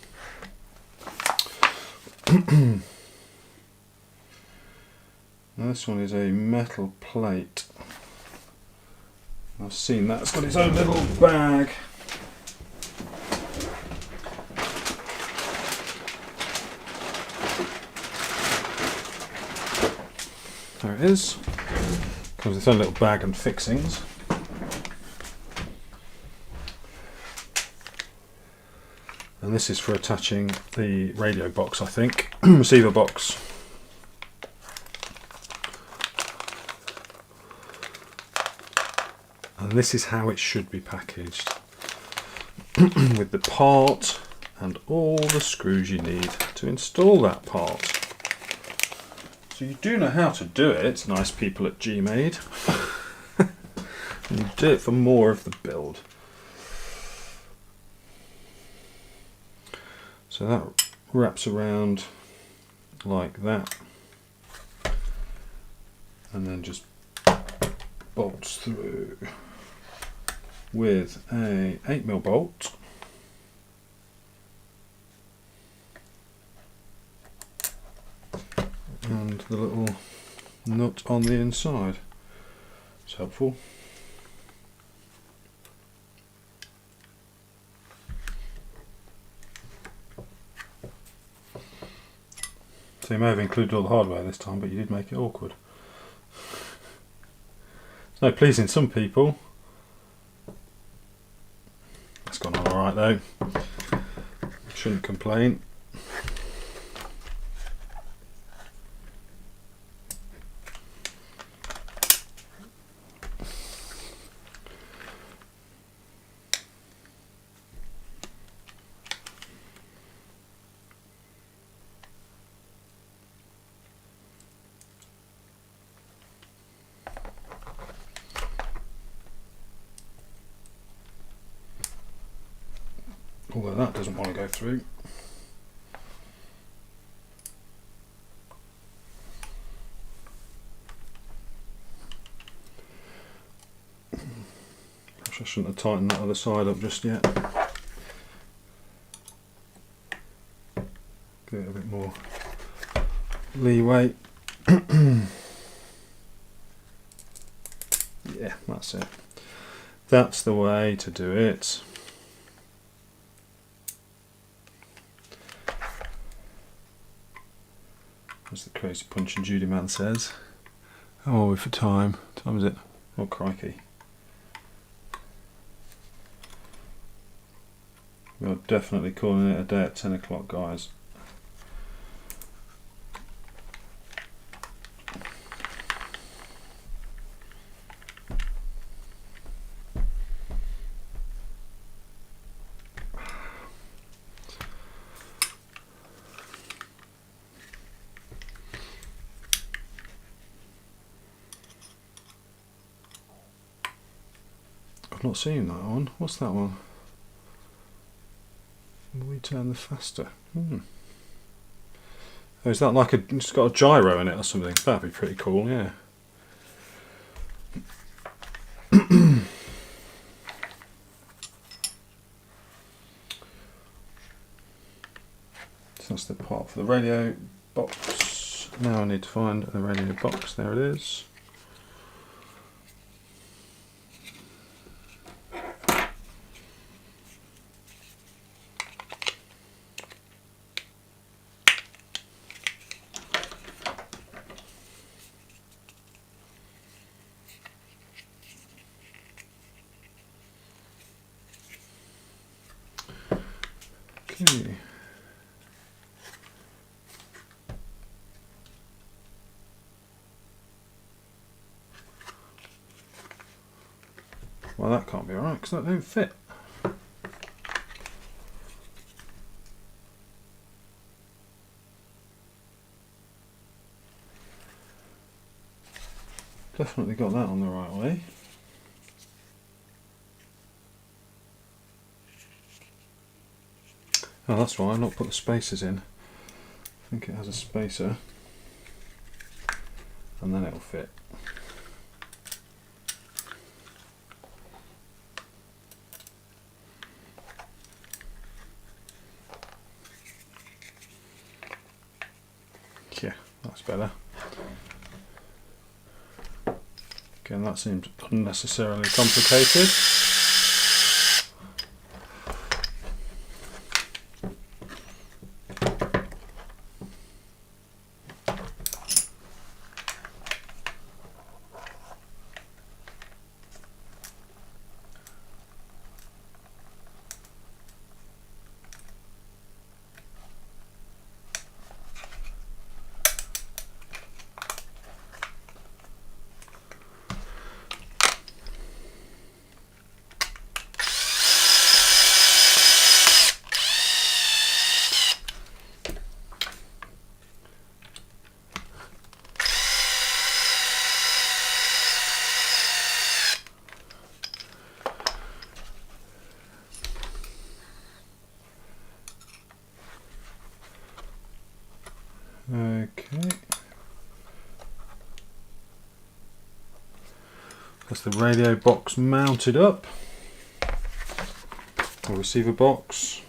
Now this one is a metal plate. I've seen that. It's got its own little bag. There it is. Comes with its own little bag and fixings. And this is for attaching the radio box, I think, receiver box. And this is how it should be packaged, with the part and all the screws you need to install that part. So you do know how to do it, nice people at GMADE. And you do it for more of the build. So that wraps around like that, and then just bolts through with a 8mm bolt. And the little nut on the inside. It's helpful. So you may have included all the hardware this time, but you did make it awkward. It's no pleasing some people. That's gone on alright though. Shouldn't complain. Although that doesn't want to go through. Perhaps I shouldn't have tightened that other side up just yet. Give it a bit more leeway. Yeah, that's it. That's the way to do it. As the crazy Punch and Judy man says. How are we for time? What time is it? Oh crikey. We are definitely calling it a day at 10 o'clock, guys. I've not seen that one. What's that one? Will we turn the faster? Oh, is that like it's got a gyro in it or something? That'd be pretty cool, yeah. So that's the part for the radio box. Now I need to find the radio box. There it is. Okay. Well, that can't be right because that don't fit. Definitely got that on the right way. Oh, that's why I've not put the spacers in. I think it has a spacer and then it'll fit. Yeah, that's better. Again, that seems unnecessarily complicated. Okay, that's the radio box mounted up, the receiver box,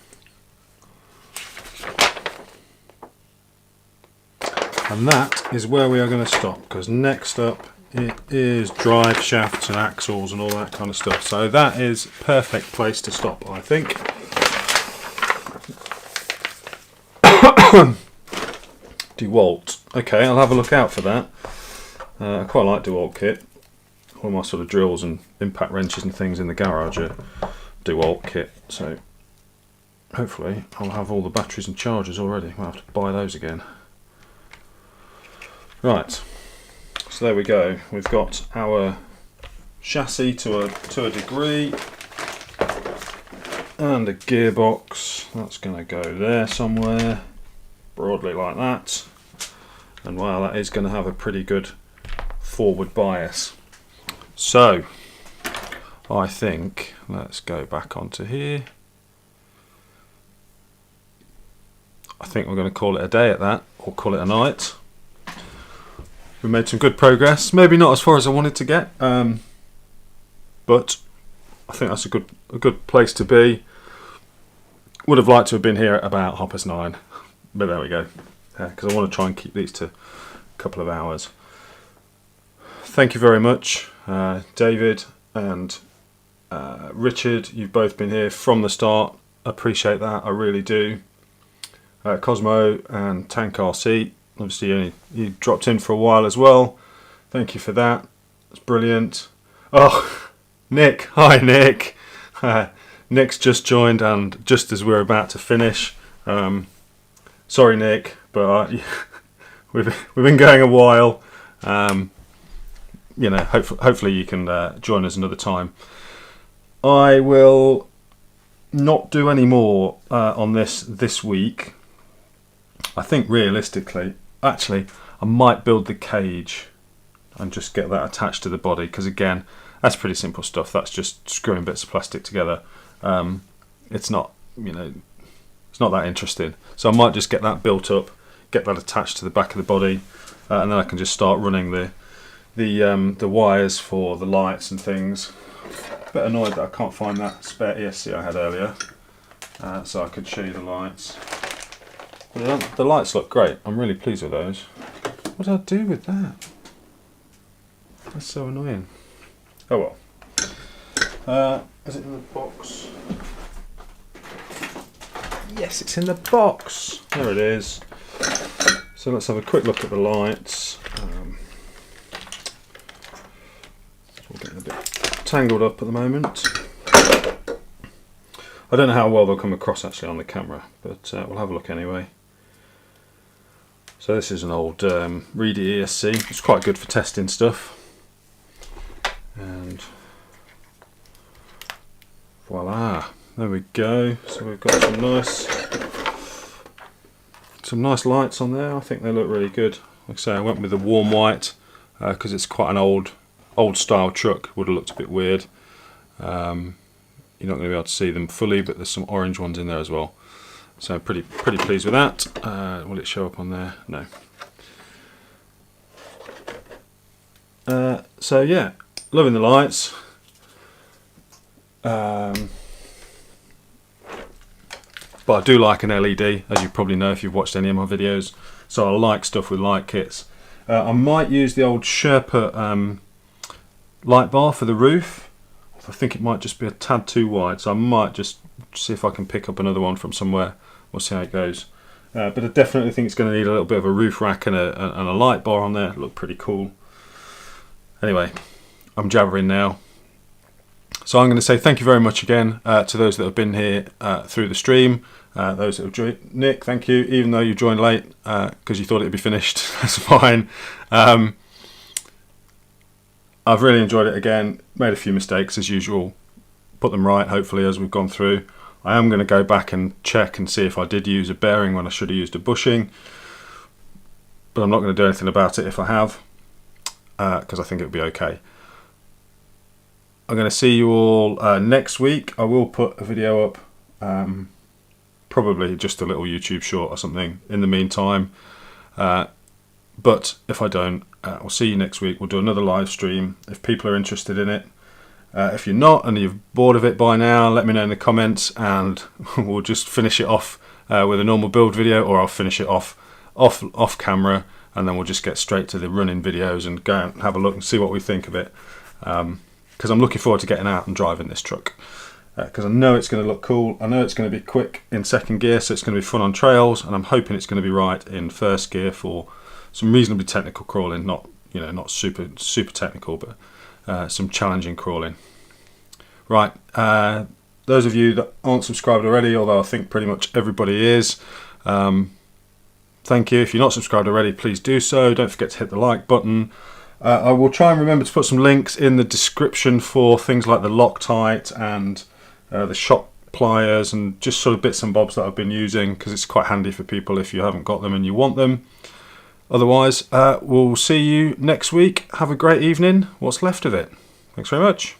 and that is where we are going to stop, because next up it is drive shafts and axles and all that kind of stuff. So that is perfect place to stop, I think. DeWalt. Okay, I'll have a look out for that. I quite like DeWalt kit. All my sort of drills and impact wrenches and things in the garage are DeWalt kit, so hopefully I'll have all the batteries and chargers already. I'll have to buy those again. Right, so there we go. We've got our chassis to a degree and a gearbox. That's going to go there somewhere, broadly like that, and wow, that is going to have a pretty good forward bias. So I think let's go back onto here. I think we're going to call it a day at that, or call it a night. We made some good progress, maybe not as far as I wanted to get, but I think that's a good place to be. Would have liked to have been here at about 9:30, but there we go, because I want to try and keep these to a couple of hours. Thank you very much, David and Richard. You've both been here from the start. Appreciate that, I really do. Cosmo and Tank RC, obviously you dropped in for a while as well. Thank you for that. It's brilliant. Oh, Nick. Hi, Nick. Nick's just joined, and just as we're about to finish. Sorry, Nick, but we've been going a while. You know, hopefully you can join us another time. I will not do any more on this week. I think realistically, actually, I might build the cage and just get that attached to the body, because again, that's pretty simple stuff. That's just screwing bits of plastic together. It's not, you know, It's not that interesting. So I might just get that built up, get that attached to the back of the body, and then I can just start running the wires for the lights and things. A bit annoyed that I can't find that spare ESC I had earlier, so I could show you the lights. But the lights look great. I'm really pleased with those. What did I do with that? That's so annoying. Oh well. Is it in the box? Yes, it's in the box. There it is. So let's have a quick look at the lights. We're getting a bit tangled up at the moment. I don't know how well they'll come across actually on the camera, but we'll have a look anyway. So this is an old Reedy ESC. It's quite good for testing stuff. And voila, there we go. So we've got some nice lights on there. I think they look really good. Like I say, I went with the warm white because it's quite an old style truck. Would have looked a bit weird. You're not going to be able to see them fully, but there's some orange ones in there as well. So pretty pleased with that. Will it show up on there? No. So yeah, loving the lights. But I do like an LED, as you probably know if you've watched any of my videos. So I like stuff with light kits. I might use the old Sherpa light bar for the roof. I think it might just be a tad too wide, so I might just see if I can pick up another one from somewhere. We'll see how it goes. But I definitely think it's going to need a little bit of a roof rack and a light bar on there. It'll look pretty cool. Anyway, I'm jabbering now. So I'm going to say thank you very much again to those that have been here through the stream. Those that have joined. Nick, thank you, even though you joined late because you thought it'd be finished. That's fine. I've really enjoyed it again. Made a few mistakes as usual. Put them right, hopefully, as we've gone through. I am going to go back and check and see if I did use a bearing when I should have used a bushing. But I'm not going to do anything about it if I have, because I think it'll be okay. I'm going to see you all next week. I will put a video up, probably just a little YouTube short or something in the meantime. But if I don't, we'll see you next week. We'll do another live stream if people are interested in it. If you're not and you're bored of it by now, let me know in the comments and we'll just finish it off with a normal build video, or I'll finish it off camera and then we'll just get straight to the running videos and go and have a look and see what we think of it. Because I'm looking forward to getting out and driving this truck. Because I know it's going to look cool. I know it's going to be quick in second gear, so it's going to be fun on trails, and I'm hoping it's going to be right in first gear for some reasonably technical crawling. Not super technical, but some challenging crawling. Right, those of you that aren't subscribed already, although I think pretty much everybody is, thank you. If you're not subscribed already, please do so. Don't forget to hit the like button. I will try and remember to put some links in the description for things like the Loctite and the shop pliers and just sort of bits and bobs that I've been using, because it's quite handy for people if you haven't got them and you want them. Otherwise, we'll see you next week. Have a great evening. What's left of it. Thanks very much.